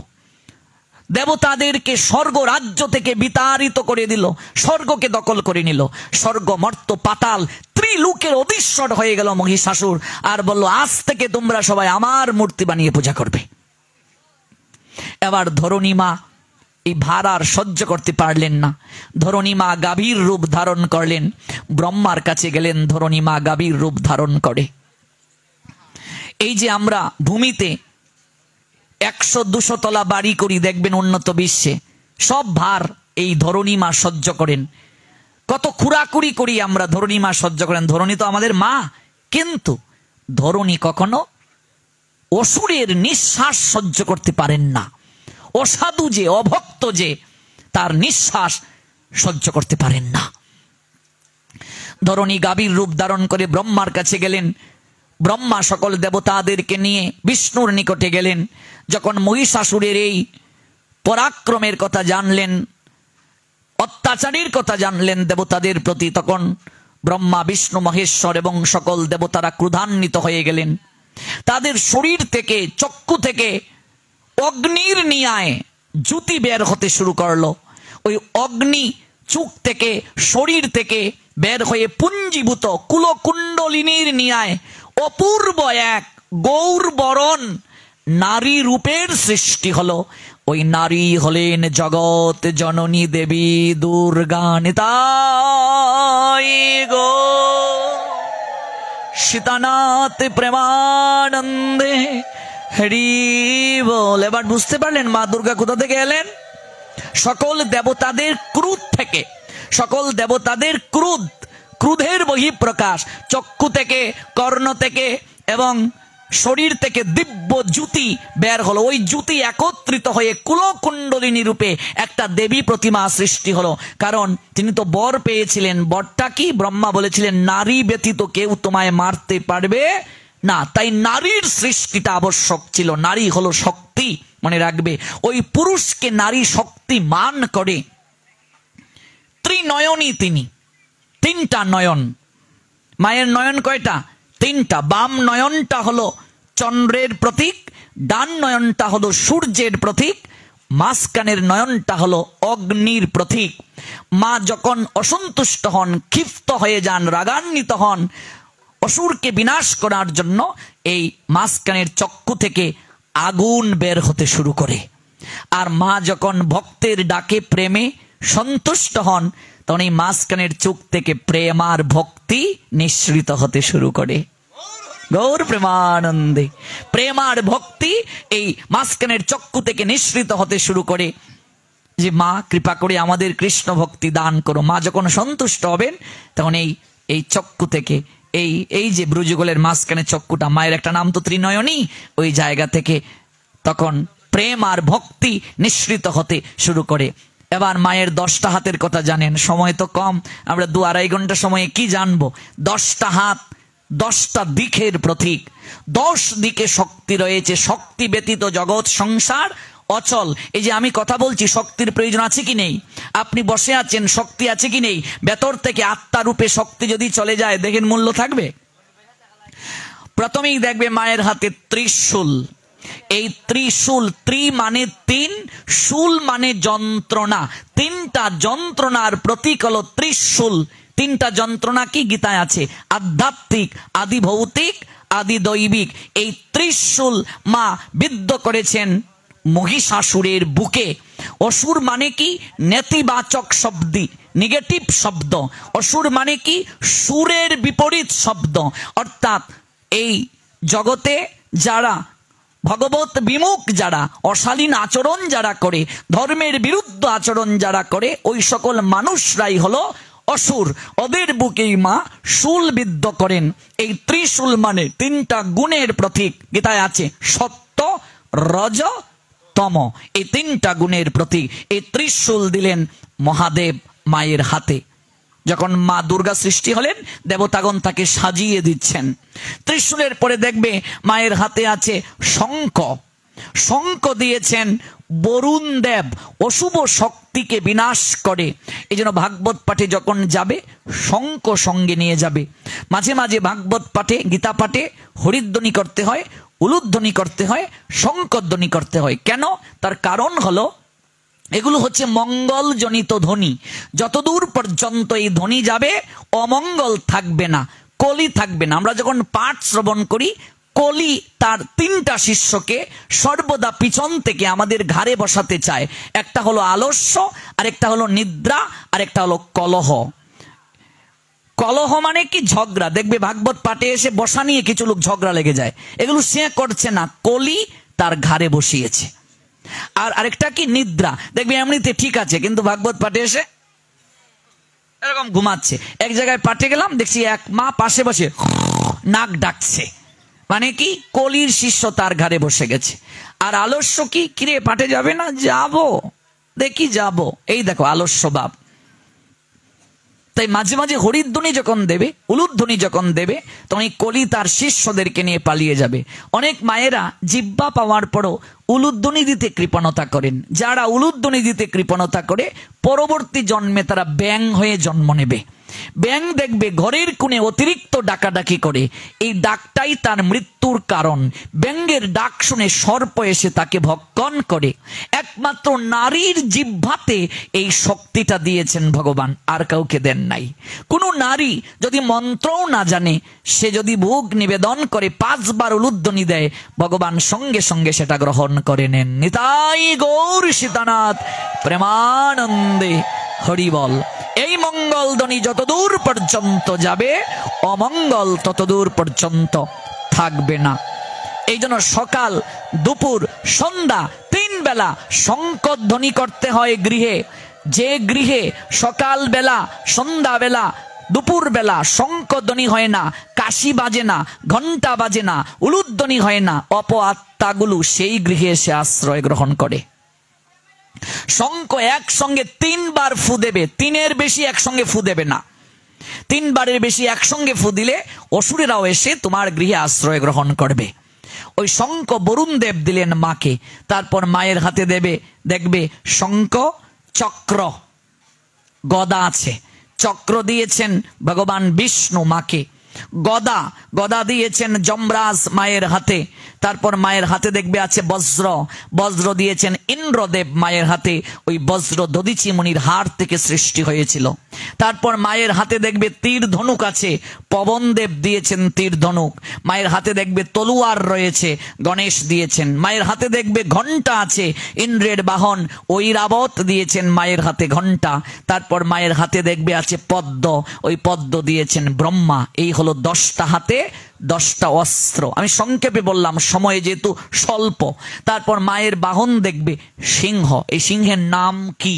দেবতাদেরকে স্বর্গ রাজ্য থেকে বিতাড়িত করে দিল, স্বর্গকে দখল করে নিল। স্বর্গ, মর্ত, পাতাল, ত্রিলোকের অধীশ্বর হয়ে গেল মহিষাসুর। আর বলল, আজ থেকে তোমরা সবাই আমার মূর্তি বানিয়ে পূজা করবে। এবার ধরণী মা এই ভার আর সহ্য করতে পারলেন না। ধরণী মা গাভীর রূপ ধারণ করলেন, ব্রহ্মার কাছে গেলেন। ধরণী মা গাভীর রূপ ধারণ করে। এই যে আমরা ভূমিতে 100-200 তলা বাড়ি করি, দেখবেন উন্নত বিশ্বে সব ভার এই ধরণী মা সহ্য করেন। কত খুরাকুরি করি আমরা, ধরণী মা সহ্য করেন, ধরণী তো আমাদের মা। কিন্তু ধরণী কখনো অসুরের নিঃশ্বাস সহ্য করতে পারেন না। অসাধু যে, অভক্ত যে, তার নিঃশ্বাস সহ্য করতে পারেন না। ধরণী গাভীর রূপ ধারণ করে ব্রহ্মার কাছে গেলেন। ব্রহ্মা সকল দেবতাদেরকে নিয়ে বিষ্ণুর নিকটে গেলেন। যখন মহিষাসুরের এই পরাক্রমের কথা জানলেন, অত্যাচারের কথা জানলেন দেবতাদের প্রতি, তখন ব্রহ্মা, বিষ্ণু, মহেশ্বর এবং সকল দেবতারা ক্রোধান্বিত হয়ে গেলেন। তাদের শরীর থেকে, চক্ষু থেকে অগ্নির নিয়ায় জ্যোতি বের হতে শুরু করলো। ওই অগ্নি চোখ থেকে, শরীর থেকে বের হয়ে পুঞ্জীভূত কুলকুণ্ডলিনীর নিয়ায় অপূর্ব এক গৌরবরণ নারী রূপের সৃষ্টি হলো। ওই নারী হলেন জগৎ জননী দেবী দুর্গা। নিতাই গো সীতানাথ প্রেমানন্দে হরি বল। এবার বুঝতে পারলেন মা দুর্গা কোথা থেকে এলেন? সকল দেবতাদের ক্রোধ থেকে, সকল দেবতাদের ক্রোধের বহিঃপ্রকাশ। চক্ষু থেকে, কর্ণ থেকে এবং শরীর থেকে দিব্য জ্যোতি বের হলো। ওই জ্যোতি একত্রিত হয়ে কুলকুণ্ডলিনী রূপে একটা দেবী প্রতিমা সৃষ্টি হলো। কারণ তিনি তো বর পেয়েছিলেন। বরটা কি? ব্রহ্মা বলেছিলেন নারী ব্যতীত কেউ তোমায় মারতে পারবে না। তাই নারীর সৃষ্টিটা আবশ্যক ছিল। নারী হলো শক্তি, মনে রাখবে। ওই পুরুষকে নারী শক্তি মান করে। ত্রিনয়নী তিনি, তিনটা নয়ন। মায়ের নয়ন কয়টা? তিনটা। বাম নয়নটা হলো চন্দ্রের প্রতীক, ডান নয়নটা হলো সূর্যের প্রতীক, মাঝখানের নয়নটা হলো অগ্নির প্রতীক। মা যখন অসন্তুষ্ট হন, ক্ষিপ্ত হয়ে যান, রাগান্বিত হন, অসুরকে বিনাশ করার জন্য এই মাঝখানের চক্ষু থেকে আগুন বের হতে শুরু করে। আর মা যখন ভক্তের ডাকে প্রেমে সন্তুষ্ট হন, তখন এই মাঝখানের চোখ থেকে প্রেম আর ভক্তি নিঃসৃত হতে শুরু করে। গৌর প্রেমানন্দে প্রেম আর ভক্তি এই মাঝখানের চক্ষু থেকে নিঃসৃত হতে শুরু করে। যে মা কৃপা করে আমাদের কৃষ্ণ ভক্তি দান করো। মা যখন সন্তুষ্ট হবেন, তখন এই চক্ষু থেকে, এই যে ব্রুযুগলের মাঝখানে চক্ষুটা, মায়ের একটা নাম তো ত্রিনয়নী, ওই জায়গা থেকে তখন প্রেম আর ভক্তি নিঃসৃত হতে শুরু করে। এবার মায়ের 10টা হাতের কথা জানেন? সময় তো কম, আমরা 2-2.5 ঘন্টা সময়ে কি জানবো? 10টা হাত 10টা দিকের প্রতীক। 10 দিকে শক্তি রয়েছে। শক্তি ব্যতীত জগৎ সংসার অচল। এই যে আমি কথা বলছি, শক্তির প্রয়োজন আছে কি নেই? আপনি বসে আছেন, শক্তি আছে কি নেই? ভেতর থেকে আত্মা রূপে শক্তি যদি চলে যায়, দেখেন মূল্য থাকবে? প্রথমেই দেখবে মায়ের হাতে ত্রিশূল। এই ত্রিশূল, ত্রি মানে 3, শূল মানে যন্ত্রণা। 3টা যন্ত্রণার প্রতীক হলো ত্রিশূল। 3টা যন্ত্রণা কি? গীতায় আছে, আধ্যাত্মিক, আদি ভৌতিক, আদি দৈবিক। এই ত্রিশূল মা বিদ্ধ করেছেন মহিষাসুরের বুকে। অসুর মানে কি? নেতিবাচক শব্দ, নেগেটিভ শব্দ। অসুর মানে কি? সুরের বিপরীত শব্দ। অর্থাৎ এই জগতে যারা ভগবত বিমুখ, যারা অশালীন আচরণ যারা করে, ধর্মের বিরুদ্ধ আচরণ যারা করে, ওই সকল মানুষরাই হলো অসুর। ওদের বুকেই মা শূল বিদ্ধ করেন। এই ত্রিশূল মানে 3টা গুণের প্রতীক। গীতায় আছে সত্য, রজ, তম, এই 3টা গুণের প্রতীক। এই ত্রিশূল দিলেন মহাদেব মায়ের হাতে। যখন মা দুর্গা সৃষ্টি হলেন, দেবতাগণ তাকে সাজিয়ে দিচ্ছেন। ত্রিশূলের পরে দেখবে মায়ের হাতে আছে শঙ্খ। শঙ্খ দিয়েছেন বরুণ দেব, অশুভ শক্তিকে বিনাশ করে। এই জন্য ভাগবত পাঠে যখন যাবে, শঙ্খ সঙ্গে নিয়ে যাবে। মাঝে মাঝে ভাগবত পাঠে, গীতা পাঠে হরিধ্বনি করতে হয়, উলুধ্বনি করতে হয়, শঙ্খধ্বনি করতে হয়। কেন? তার কারণ হলো এগুলো হচ্ছে মঙ্গলজনিত ধ্বনি। যতদূর পর্যন্ত এই ধ্বনি যাবে, অমঙ্গল থাকবে না, কলি থাকবে না। আমরা যখন পাঠ শ্রবণ করি, কলি তার 3টা শিষ্যকে সর্বদা পিছন থেকে আমাদের ঘাড়ে বসাতে চায়। একটা হলো আলস্য, আরেকটা হলো নিদ্রা, আরেকটা হলো কলহ। কলহ মানে কি? ঝগড়া। দেখবে ভাগবত পাঠে এসে বসা নিয়ে কিছু লোক ঝগড়া লেগে যায়। এগুলো সে করছে না, কলি তার ঘাড়ে বসিয়েছে। আর আরেকটা কি? নিদ্রা। দেখবে এমনিতে ঠিক আছে, কিন্তু ভাগবত পাঠে এসে এরকম ঘুমাচ্ছে। এক জায়গায় পাঠে গেলাম, দেখছি এক মা পাশে বসে নাক ডাকছে, মানে কি কলির শিষ্য তার ঘাড়ে বসে গেছে। আর আলস্য কি, কিরে পাঠে যাবে না? যাবো, দেখি যাবো। এই দেখো আলস্য ভাব। তাই মাঝে মাঝে হরিধ্বনি যখন দেবে, উলুধ্বনি যখন দেবে, তখন এই কলি তার শিষ্যদেরকে নিয়ে পালিয়ে যাবে। অনেক মায়েরা জিহ্বা পাওয়ার পরও উলুধ্বনি দিতে কৃপণতা করেন। যারা উলুধ্বনি দিতে কৃপণতা করে, পরবর্তী জন্মে তারা ব্যাং হয়ে জন্ম নেবে। ব্যাং দেখবে ঘরের কোণে অতিরিক্ত ডাকাডাকি করে, এই ডাকটাই তার মৃত্যুর কারণ। ব্যাঙের ডাক শুনে সর্প এসে তাকে ভক্ষণ করে। একমাত্র নারীর জিহ্বাতে এই শক্তিটা দিয়েছেন ভগবান, আর কাউকে দেন নাই। কোনো নারী যদি মন্ত্রও না জানে, সে যদি ভোগ নিবেদন করে 5 বার উলুধ্বনি দেয়, ভগবান সঙ্গে সঙ্গে সেটা গ্রহণ করে নেন। নিতাই গৌর সীতানাথ প্রেমানন্দে হরি বল। এই মঙ্গল ধ্বনি যতদূর পর্যন্ত যাবে, অমঙ্গল ততদূর পর্যন্ত থাকবে না। এই জন্য সকাল, দুপুর, সন্ধ্যা 3 বেলা শঙ্খধ্বনি করতে হয় গৃহে। যে গৃহে সকাল বেলা, সন্ধ্যা বেলা, দুপুর বেলা শঙ্খধ্বনি হয় না, কাশি বাজে না, ঘন্টা বাজে না, উলুধ্বনি হয় না, অপ আত্মাগুলো সেই গৃহে এসে আশ্রয় গ্রহণ করে। শঙ্খ একসঙ্গে 3 বার ফু দেবে, 3-এর বেশি একসঙ্গে ফু দেবে না। 3 বারের বেশি একসঙ্গে ফু দিলে অসুরেরাও এসে তোমার গৃহে আশ্রয় গ্রহণ করবে। ওই শঙ্খ বরুণ দেব দিলেন মাকে। তারপর মায়ের হাতে দেবে, দেখবে শঙ্খ, চক্র, গদা আছে। চক্র দিয়েছেন ভগবান বিষ্ণু মাকে। গদা দিয়েছেন যমরাজ মায়ের হাতে। তারপর মায়ের হাতে দেখবে আছে বজ্র দিয়েছেন ইন্দ্রদেব মায়ের হাতে। ওই বজ্র দধিচি মুনির হাড় থেকে সৃষ্টি হয়েছিল। তারপর মায়ের হাতে দেখবে তীর ধনুক আছে, পবনদেব দিয়েছেন তীর ধনুক। মায়ের হাতে দেখবে তলুয়ার রয়েছে, গণেশ দিয়েছেন। মায়ের হাতে দেখবে ঘণ্টা আছে, ইন্দ্রের বাহন ঐরাবত দিয়েছেন মায়ের হাতে ঘণ্টা। তারপর মায়ের হাতে দেখবে আছে পদ্ম, ওই পদ্ম দিয়েছেন ব্রহ্মা। এই হলো 10টা হাতে 10টা অস্ত্র। আমি সংক্ষেপে বললাম, সময় যেহেতু স্বল্প। তারপর মায়ের বাহন দেখবে সিংহ। এই সিংহের নাম কি?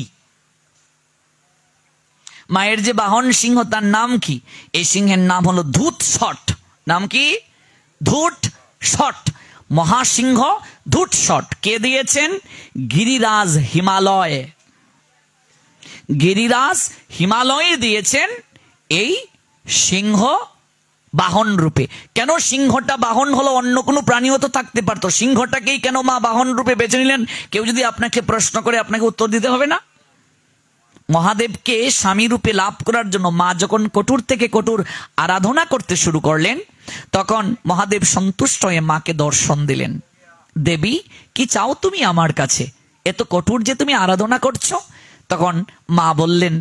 মায়ের যে বাহন সিংহ, তার নাম কি? এই সিংহের নাম হলো ধূতশট। নাম কি? ধূতশট। মহাসিংহ ধূতশট কে দিয়েছেন? গিরিরাজ হিমালয়ে। গিরিরাজ হিমালয়ে দিয়েছেন এই সিংহ বাহন রূপে। কেন সিংহটা বাহন হলো? অন্য কোনো প্রাণীও তো থাকতে পারতো, সিংহটাকেই কেন মা বাহন রূপে বেছে নিলেন? কেউ যদি আপনাকে প্রশ্ন করে, আপনাকে উত্তর দিতে হবে না? মহাদেবকে স্বামী রূপে লাভ করার জন্য মা যখন কঠোর থেকে কঠোর আরাধনা করতে শুরু করলেন, তখন মহাদেব সন্তুষ্ট হয়ে মাকে দর্শন দিলেন। দেবী, কি চাও তুমি আমার কাছে? এত কঠোর যে তুমি আরাধনা করছো? তখন মা বললেন,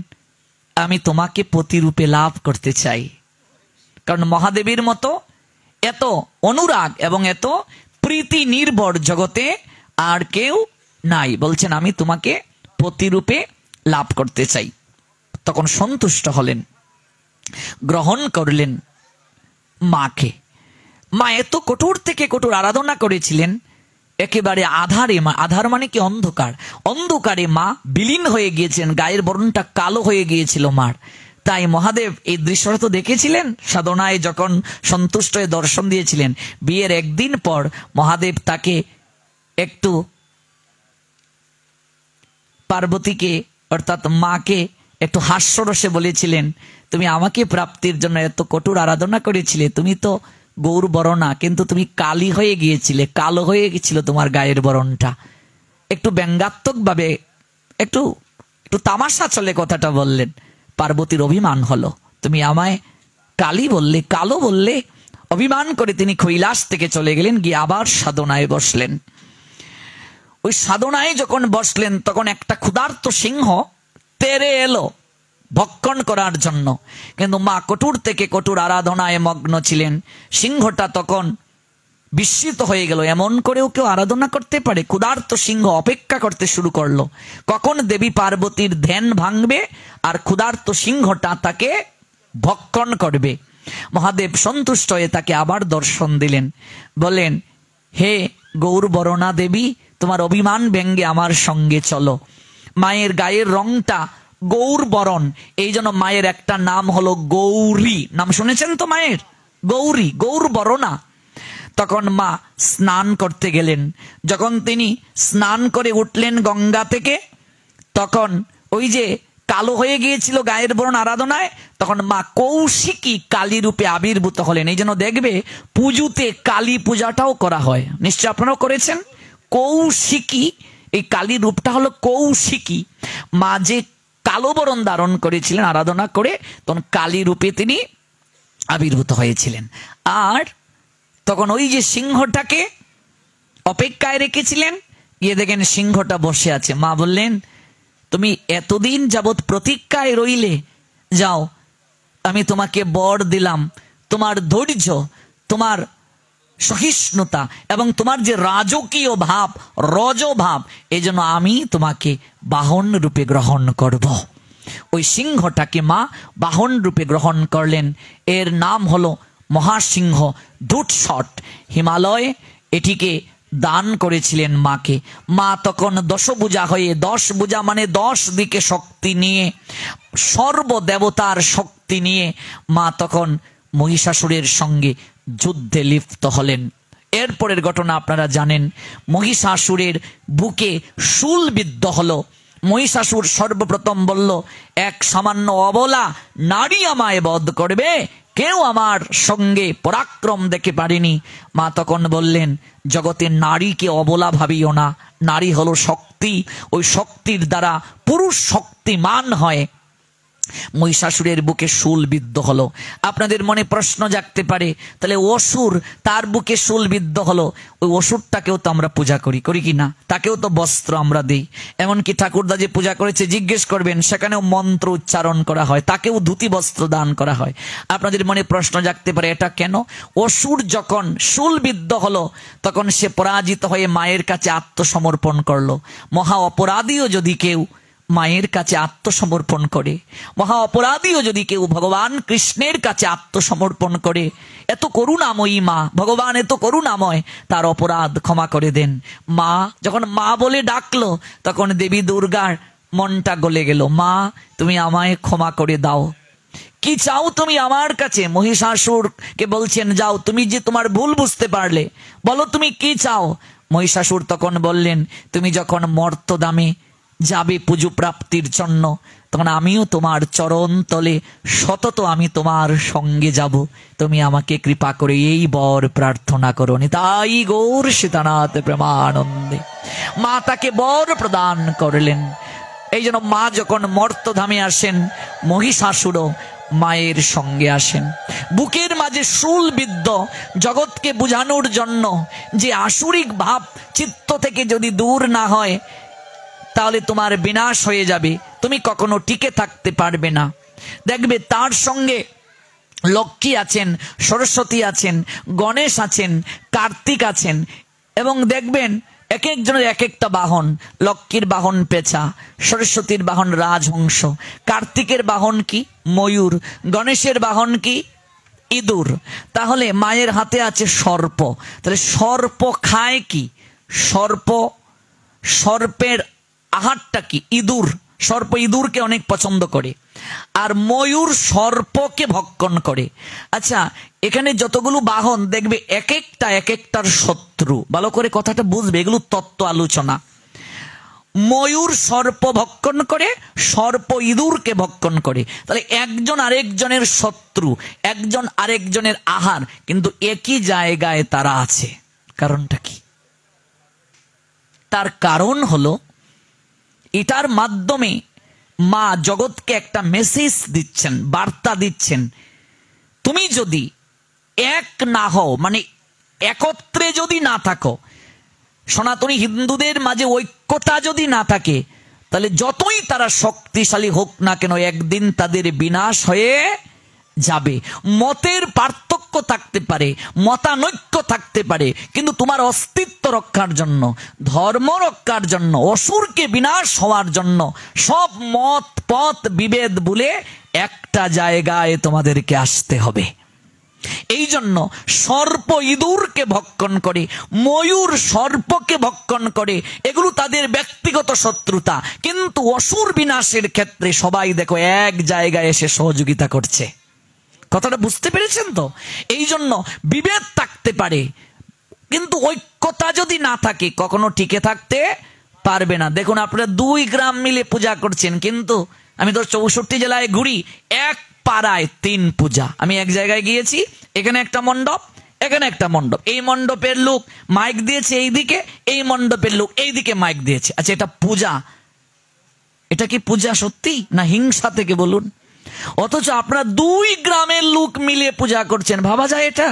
আমি তোমাকে পতিরূপে লাভ করতে চাই। কারণ মহাদেবীর মতো এত অনুরাগ এবং এত প্রীতি নির্ভর জগতে আর কেউ নাই। বলছেন, আমি তোমাকে পতিরূপে লাভ করতে চাই। তখন সন্তুষ্ট হলেন, গ্রহণ করলেন মাকে। মা এত কঠোর থেকে কঠোর আরাধনা করেছিলেন, একেবারে আধারে মা, আধার মানে কি? অন্ধকার। অন্ধকারে মা বিলীন হয়ে গিয়েছেন, গায়ের বরণটা কালো হয়ে গিয়েছিল মার। তাই মহাদেব এই দৃশ্যটা তো দেখেছিলেন, সাধনায় যখন সন্তুষ্ট হয়ে দর্শন দিয়েছিলেন। বিয়ের 1 দিন পর মহাদেব তাকে একটু, পার্বতীকে অর্থাৎ মাকে একটু হাস্যরসে বলেছিলেন, তুমি আমাকে প্রাপ্তির জন্য এত কঠোর আরাধনা করেছিলে, তুমি তো গৌর বরণা, কিন্তু তুমি কালী হয়ে গিয়েছিলে, কালো হয়ে গেছিল তোমার গায়ের বরণটা। একটু ব্যঙ্গাত্মক ভাবে, একটু তামাশা চলে কথাটা বললেন। পার্বতীর অভিমান হলো, তুমি আমায় কালী বললে, কালো বললে। অভিমান করে তিনি কৈলাস থেকে চলে গেলেন, গিয়ে আবার সাধনায় বসলেন। ওই সাধনায় যখন বসলেন, তখন একটা ক্ষুধার্ত সিংহ তেরে এলো ভক্ষণ করার জন্য। কিন্তু মা কঠোর থেকে কঠোর আরাধনায় মগ্ন ছিলেন। সিংহটা তখন বিস্মিত হয়ে গেল, এমন করেও কেউ আরাধনা করতে পারে? ক্ষুধার্ত সিংহ অপেক্ষা করতে শুরু করলো কখন দেবী পার্বতীর ধ্যান ভাঙবে আর ক্ষুধার্ত সিংহটা তাকে ভক্ষণ করবে। মহাদেব সন্তুষ্ট হয়ে তাকে আবার দর্শন দিলেন, বলেন, হে গৌর বরণা দেবী, তোমার অভিমান ব্যঙ্গে আমার সঙ্গে চলো। মায়ের গায়ের রংটা গৌর বরণ, এই জন্য মায়ের একটা নাম হলো গৌরী। নাম শুনেছেন তো মায়ের? গৌরী, গৌর বরণা। তখন মা স্নান করতে গেলেন। যখন তিনি স্নান করে উঠলেন গঙ্গা থেকে, তখন ওই যে কালো হয়ে গিয়েছিল গায়ের বরণ আরাধনায়, তখন মা কৌশিকী কালী রূপে আবির্ভূত হলেন। এই জন্য দেখবে পুজোতে কালী পূজাটাও করা হয়, নিশ্চয় আপনারাও করেছেন। কৌশিকী, এই কালী রূপটা হলো কৌশিকী। মা যে কালো বরণ ধারণ করেছিলেন আরাধনা করে, তখন কালী রূপে তিনি আবির্ভূত হয়েছিলেন। আর তখন ওই যে সিংহটাকে অপেক্ষায় রেখেছিলেন, গিয়ে দেখেন সিংহটা বসে আছে। মা বললেন, তুমি এতদিন যাবৎ প্রতীক্ষায় রইলে, যাও আমি তোমাকে বর দিলাম, তোমার ধৈর্য, তোমার সহিষ্ণুতা এবং তোমার যে রাজকীয় ভাব, রজভাব, এই জন্য আমি তোমাকে বাহন রূপে গ্রহণ করব। ওই সিংহটাকে মা বাহন রূপে গ্রহণ করলেন। এর নাম হলো মহাসিংহ দুটশট। হিমালয় এটিকে দান করেছিলেন মাকে। মা তখন দশভুজা হয়ে, 10 ভুজা মানে 10 দিকে শক্তি নিয়ে, সর্বদেবতার শক্তি নিয়ে মা তখন মহিষাসুরের সঙ্গে যুদ্ধে লিপ্ত হলেন। এরপরের ঘটনা আপনারা জানেন। মহিষাসুরের বুকে শূলবিদ্ধ হলো। মহিষাসুর সর্বপ্রথম বলল, এক সামান্য অবলা নারী আমায় বধ করবে, কেউ আমার সঙ্গে পরাক্রম দেখে পারেনি। মা তখন বললেন, জগতের নারীকে অবলা ভাবিও না, নারী হলো শক্তি, ওই শক্তির দ্বারা পুরুষ শক্তিমান হয়। মহিষাসুরের বুকে শূলবিদ্ধ হলো। আপনাদের মনে প্রশ্ন জাগতে পারে, তাহলে অসুর, তার বুকে শূলবিদ্ধ হলো, ওই অসুরটাকেও তো আমরা পূজা করি, করি কি না? তাকেও তো বস্ত্র আমরা দিই। এমনকি ঠাকুরদা যে পূজা করেছে জিজ্ঞেস করবেন, সেখানেও মন্ত্র উচ্চারণ করা হয়, তাকেও ধুতি বস্ত্র দান করা হয়। আপনাদের মনে প্রশ্ন জাগতে পারে, এটা কেন? অসুর যখন শূলবিদ্ধ হলো, তখন সে পরাজিত হয়ে মায়ের কাছে আত্মসমর্পণ করলো। মহা অপরাধীও যদি কেউ মায়ের কাছে আত্মসমর্পণ করে, মহা অপরাধীও যদি কেউ ভগবান কৃষ্ণের কাছে আত্মসমর্পণ করে, এত করুণাময়ী মা, ভগবান এত করুণাময়, তার অপরাধ ক্ষমা করে দেন। মা যখন মা বলে ডাকলো, তখন দেবী দুর্গার মনটা গলে গেল। মা, তুমি আমায় ক্ষমা করে দাও, কি চাও তুমি আমার কাছে? মহিষাসুরকে বলছেন, যাও, তুমি যে তোমার ভুল বুঝতে পারলে, বলো তুমি কি চাও। মহিষাসুর তখন বললেন, তুমি যখন মর্তদামে যাবে পুজো প্রাপ্তির জন্য, তখন আমিও তোমার চরণ তলে সতত আমি তোমার সঙ্গে যাব, তুমি আমাকে কৃপা করে এই বর প্রার্থনা করো। তাই গৌর সীতানাথ প্রেমানন্দে মা তাকে বর প্রদান করলেন। এই জন্য মা যখন মর্তধামে আসেন, মহিষাসুরও মায়ের সঙ্গে আসেন। বুকের মাঝে শূলবিদ্ধ, জগৎকে বুঝানোর জন্য যে আসুরিক ভাব চিত্ত থেকে যদি দূর না হয়, তাহলে তোমার বিনাশ হয়ে যাবে, তুমি কখনো টিকে থাকতে পারবে না। দেখবে তার সঙ্গে লক্ষ্মী আছেন, সরস্বতী আছেন, গণেশ আছেন, কার্তিক আছেন, এবং দেখবেন এক একজনের এক একটা বাহন। লক্ষ্মীর বাহন পেঁচা, সরস্বতীর বাহন রাজহংস, কার্তিকের বাহন কি? ময়ূর, গণেশের বাহন কি? ইঁদুর। তাহলে মায়ের হাতে আছে সর্প। তাহলে সর্প খায় কি? সর্পের আহারটা কি? ইঁদুর। সর্প ইঁদুরকে অনেক পছন্দ করে, আর ময়ূর সর্পকে ভক্ষণ করে। আচ্ছা, এখানে যতগুলো বাহন দেখবে এক একটার শত্রু। ভালো করে কথাটা বুঝবে, এগুলো তত্ত্ব আলোচনা। ময়ূর সর্প ভক্ষণ করে, সর্প ইঁদুরকে ভক্ষণ করে। তাহলে একজন আরেকজনের শত্রু, একজন আরেকজনের আহার, কিন্তু একই জায়গায় তারা আছে। কারণটা কি? তার কারণ হলো, এটার মাধ্যমে মা জগৎকে একটা মেসেজ দিচ্ছেন, বার্তা দিচ্ছেন, তুমি যদি এক না হও, মানে একত্রে যদি না থাকো, সনাতনী হিন্দুদের মাঝে ঐক্যতা যদি না থাকে, তাহলে যতই তারা শক্তিশালী হোক না কেন, একদিন তাদের বিনাশ হয়ে যাবে। মতের পার্থক্য থাকতে পারে, মতানৈক্য থাকতে পারে, কিন্তু তোমার অস্তিত্ব রক্ষার জন্য, ধর্ম রক্ষার জন্য, অসুরকে বিনাশ হওয়ার জন্য সব মত পথ বিভেদ ভুলে একটা জায়গায় তোমাদেরকে আসতে হবে। এই জন্য সর্প ইঁদুরকে ভক্ষণ করে, ময়ূর সর্পকে ভক্ষণ করে, এগুলো তাদের ব্যক্তিগত শত্রুতা। কিন্তু অসুর বিনাশের ক্ষেত্রে সবাই দেখো এক জায়গায় এসে সহযোগিতা করছে। কথাটা বুঝতে পেরেছেন তো? এই জন্য বিভেদ থাকতে পারে, কিন্তু ঐক্যতা যদি না থাকে কখনো টিকে থাকতে পারবে না। দেখুন, আপনারা 2 গ্রাম মিলে পূজা করছেন, কিন্তু আমি তো 64 জেলায় ঘুরি, এক পাড়ায় 3 পূজা। আমি এক জায়গায় গিয়েছি, এখানে একটা মণ্ডপ, এখানে একটা মণ্ডপ, এই মণ্ডপের লোক মাইক দিয়েছে এইদিকে, এই মণ্ডপের লোক এইদিকে মাইক দিয়েছে। আচ্ছা, এটা পূজা? এটা কি পূজা সত্যি না হিংসা থেকে বলুন? অথচ আপনারা 2 গ্রামের লোক মিলে পূজা করছেন, ভাবা যায় এটা?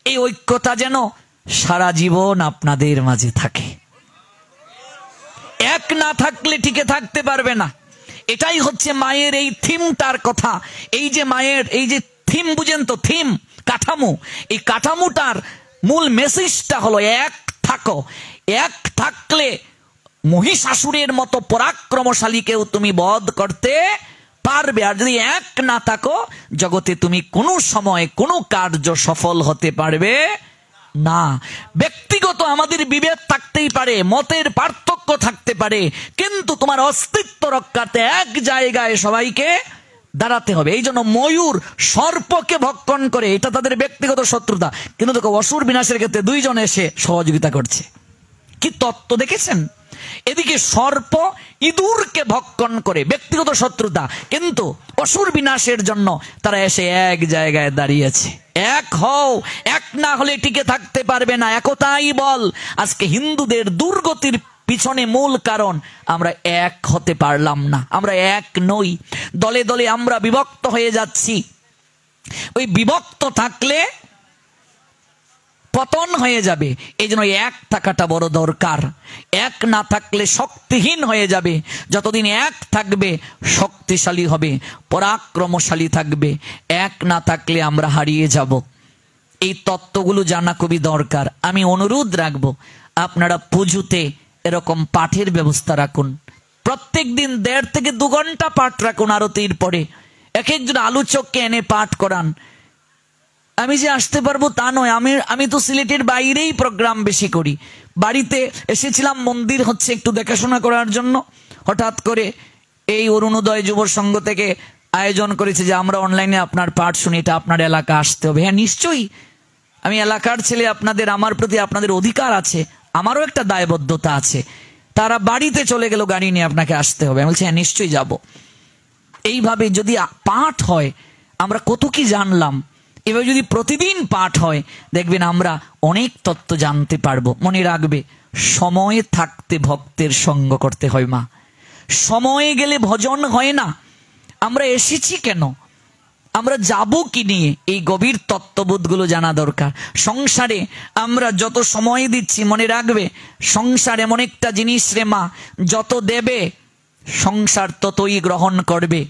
এই ঐক্যতা যেন সারা জীবন আপনাদের মাঝে থাকে। এক না থাকলে টিকে থাকতে পারবে না। এটাই হচ্ছে মায়ের এই থিমটার কথা। এই যে মায়ের এই যে থিম, বুঝেন তো, থিম কাঠামো, এই কাঠামোটার মূল মেসেজটা হলো এক থাকো। এক থাকলে মহিষাসুরের মতো পরাক্রমশালীকেও তুমি বধ করতে পারবে। আর যদি এক না থাকো, জগতে তুমি কোনো সময় কোনো কার্য সফল হতে পারবে না। ব্যক্তিগত আমাদের বিভেদ থাকতেই পারে, মতের পার্থক্য থাকতে পারে, কিন্তু তোমার অস্তিত্ব রক্ষার্থে এক জায়গায় সবাইকে দাঁড়াতে হবে। এই জন্য ময়ূর সর্পকে ভক্ষণ করে, এটা তাদের ব্যক্তিগত শত্রুতা, কিন্তু দেখো অসুর বিনাশের ক্ষেত্রে 2 জন এসে সহযোগিতা করছে। কি তত্ত্ব দেখেছেন? এদিকে সর্প ইঁদুরকে ভক্ষণ করে, ব্যক্তিগত শত্রুতা, কিন্তু অসুর বিনাশের জন্য তারা এসে এক জায়গায় দাঁড়িয়েছে। এক হও, এক না হলে টিকে থাকতে পারবে না। একতাই বল। আজকে হিন্দুদের দুর্গতির পিছনে মূল কারণ আমরা এক হতে পারলাম না, আমরা এক নই। দলে দলে আমরা বিভক্ত হয়ে যাচ্ছি। ওই বিভক্ত থাকলে পতন হয়ে যাবে। এই জন্য এক থাকাটা বড় দরকার। এক না থাকলে শক্তিহীন হয়ে যাবে। যতদিন এক থাকবে শক্তিশালী হবে, পরাক্রমশালী থাকবে। এক না থাকলে আমরা হারিয়ে যাব। এই তত্ত্বগুলো জানা খুবই দরকার। আমি অনুরোধ রাখবো, আপনারা পুজোতে এরকম পাঠের ব্যবস্থা রাখুন। প্রত্যেক দিন 1.5 থেকে 2 ঘন্টা পাঠ রাখুন। আরতির পরে এক একজন আলোচককে এনে পাঠ করান। আমি যে আসতে পারবো তা নয়, আমি তো সিলেটের বাইরেই প্রোগ্রাম বেশি করি। বাড়িতে এসেছিলাম, মন্দির হচ্ছে একটু দেখাশোনা করার জন্য। হঠাৎ করে এই অরুণোদয় যুব সংঘ থেকে আয়োজন করেছে যে আমরা অনলাইনে আপনার পাঠ শুনি, এটা আপনার এলাকা আসতে হবে। হ্যাঁ, নিশ্চয়ই, আমি এলাকার ছেলে, আপনাদের আমার প্রতি আপনাদের অধিকার আছে, আমারও একটা দায়বদ্ধতা আছে। তারা বাড়িতে চলে গেল, গাড়ি নিয়ে আপনাকে আসতে হবে। আমি বলছি হ্যাঁ নিশ্চয়ই যাব। এইভাবে যদি পাঠ হয় আমরা কত কি জানলাম। এভাবে যদি প্রতিদিন পাঠ হয় দেখবেন আমরা অনেক তত্ত্ব জানতে পারবো। মনে রাখবে, সময়ে থাকতে ভক্তের সঙ্গ করতে হয় মা। সময়ে গেলে ভজন হয় না। আমরা এসেছি কেন, আমরা যাব কি নিয়ে, এই গভীর তত্ত্ববোধগুলো জানা দরকার। সংসারে আমরা যত সময় দিচ্ছি, মনে রাখবে সংসার এমন একটা জিনিস রে মা, যত দেবে সংসার ততই গ্রহণ করবে।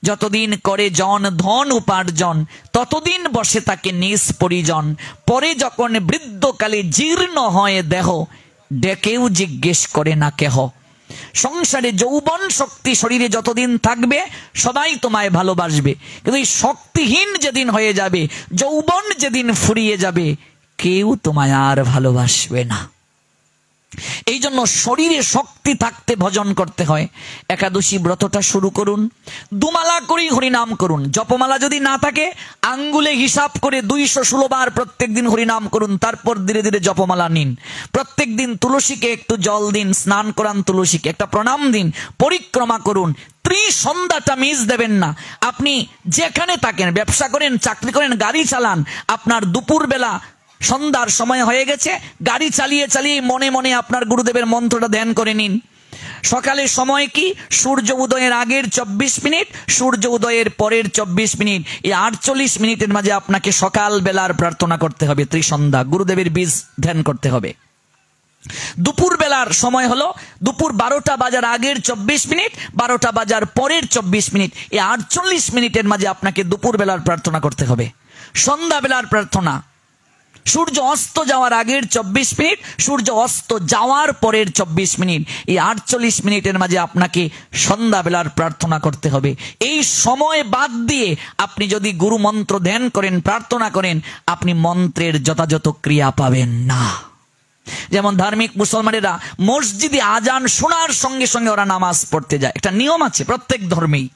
যতদিন করে জন ধন উপার্জন, ততদিন বসে তাকে নিজ পরিজন। পরে যখন বৃদ্ধকালে জীর্ণ হয় দেহ, ডেকেও জিজ্ঞেস করে না কেহ। সংসারে যৌবন শক্তি শরীরে যতদিন থাকবে সবাই তোমায় ভালোবাসবে, কিন্তু এই শক্তিহীন যেদিন হয়ে যাবে, যৌবন যেদিন ফুরিয়ে যাবে, কেউ তোমায় আর ভালোবাসবে না। এই জন্য শরীরে শক্তি থাকতে ভজন করতে হয়। একাদশী ব্রতটা শুরু করুন, 2 মালা করেই হরিনাম করুন। জপমালা যদি না থাকে আঙ্গুলে হিসাব করে 216 বার প্রত্যেক দিন হরিনাম করুন। তারপর ধীরে ধীরে জপমালা নিন। প্রত্যেক দিন তুলসীকে একটু জল দিন, স্নান করান তুলসীকে, একটা প্রণাম দিন, পরিক্রমা করুন। ত্রিসন্ধ্যাটা মিস দেবেন না। আপনি যেখানে থাকেন, ব্যবসা করেন, চাকরি করেন, গাড়ি চালান, আপনার দুপুর বেলা সন্ধ্যার সময় হয়ে গেছে, গাড়ি চালিয়ে চালিয়ে মনে মনে আপনার গুরুদেবের মন্ত্রটা ধ্যান করে নিন। সকালের সময় কি, সূর্য উদয়ের আগের 24 মিনিট, সূর্য উদয়ের পরের 24 মিনিট, এই 48 মিনিটের মাঝে আপনাকে সকাল বেলার প্রার্থনা করতে হবে, ত্রিসন্ধ্যা, গুরুদেবের বীজ ধ্যান করতে হবে। দুপুর বেলার সময় হলো দুপুর 12টা বাজার আগের 24 মিনিট, 12টা বাজার পরের 24 মিনিট, এই 48 মিনিটের মাঝে আপনাকে দুপুর বেলার প্রার্থনা করতে হবে। সন্ধ্যা বেলার প্রার্থনা সূর্য অস্ত যাওয়ার আগের 24 মিনিট, সূর্য অস্ত যাওয়ার পরের 24 মিনিট, এই 48 মিনিটের মাঝে আপনাকে সন্ধ্যাবেলার প্রার্থনা করতে হবে। এই সময় বাদ দিয়ে আপনি যদি গুরু মন্ত্র ধ্যান করেন, প্রার্থনা করেন, আপনি মন্ত্রের যথাযথ ক্রিয়া পাবেন না। যেমন ধার্মিক মুসলমানেরা মসজিদে আজান শোনার সঙ্গে সঙ্গে ওরা নামাজ পড়তে যায়, একটা নিয়ম আছে প্রত্যেক ধর্মেই।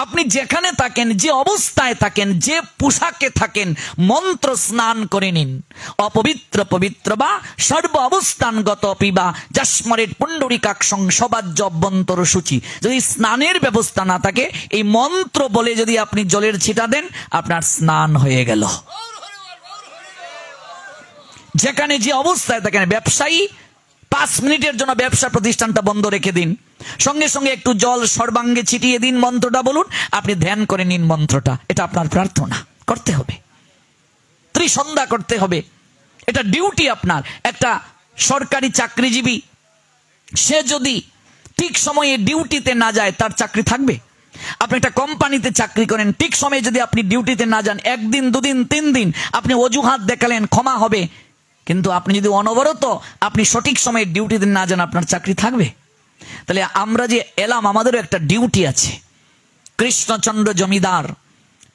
আপনি যেখানে থাকেন, যে অবস্থায় থাকেন, যে পোশাকে থাকেন, মন্ত্র স্নান করে নিন। অপবিত্র পবিত্র বা সর্ব অবস্থানগত পিবা যস্মরের পুণ্ডরিকাক্ষং সবাজ্য অভ্যন্তর সূচি। যদি স্নানের ব্যবস্থা না থাকে, এই মন্ত্র বলে যদি আপনি জলের ছিটা দেন, আপনার স্নান হয়ে গেল। যেখানে যে অবস্থায় থাকেন, ব্যবসায়ী 5 মিনিটের জন্য ব্যবসা প্রতিষ্ঠানটা বন্ধ রেখে দিন, সঙ্গে সঙ্গে একটু জল সর্বাঙ্গে ছিটিয়ে দিন, মন্ত্রটা বলুন, আপনি ধ্যান করে নিন মন্ত্রটা। এটা আপনার প্রার্থনা করতে হবে, ত্রিসন্ধ্যা করতে হবে, এটা ডিউটি আপনার। একটা সরকারি চাকরিজীবী, সে যদি ঠিক সময়ে ডিউটিতে না যায়, তার চাকরি থাকবে? আপনি একটা কোম্পানিতে চাকরি করেন, ঠিক সময়ে যদি আপনি ডিউটিতে না যান, 1 দিন 2 দিন 3 দিন আপনি অজুহাত দেখালেন, ক্ষমা হবে, কিন্তু আপনি যদি অনবরত আপনি সঠিক সময়ে ডিউটিতে না যান, আপনার চাকরি থাকবে? তাহলে আমরা যে এলাম, আমাদেরও একটা ডিউটি আছে। কৃষ্ণচন্দ্র জমিদার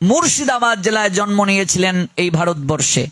মুর্শিদাবাদ জেলায় জন্ম নিয়েছিলেন এই ভারতবর্ষে।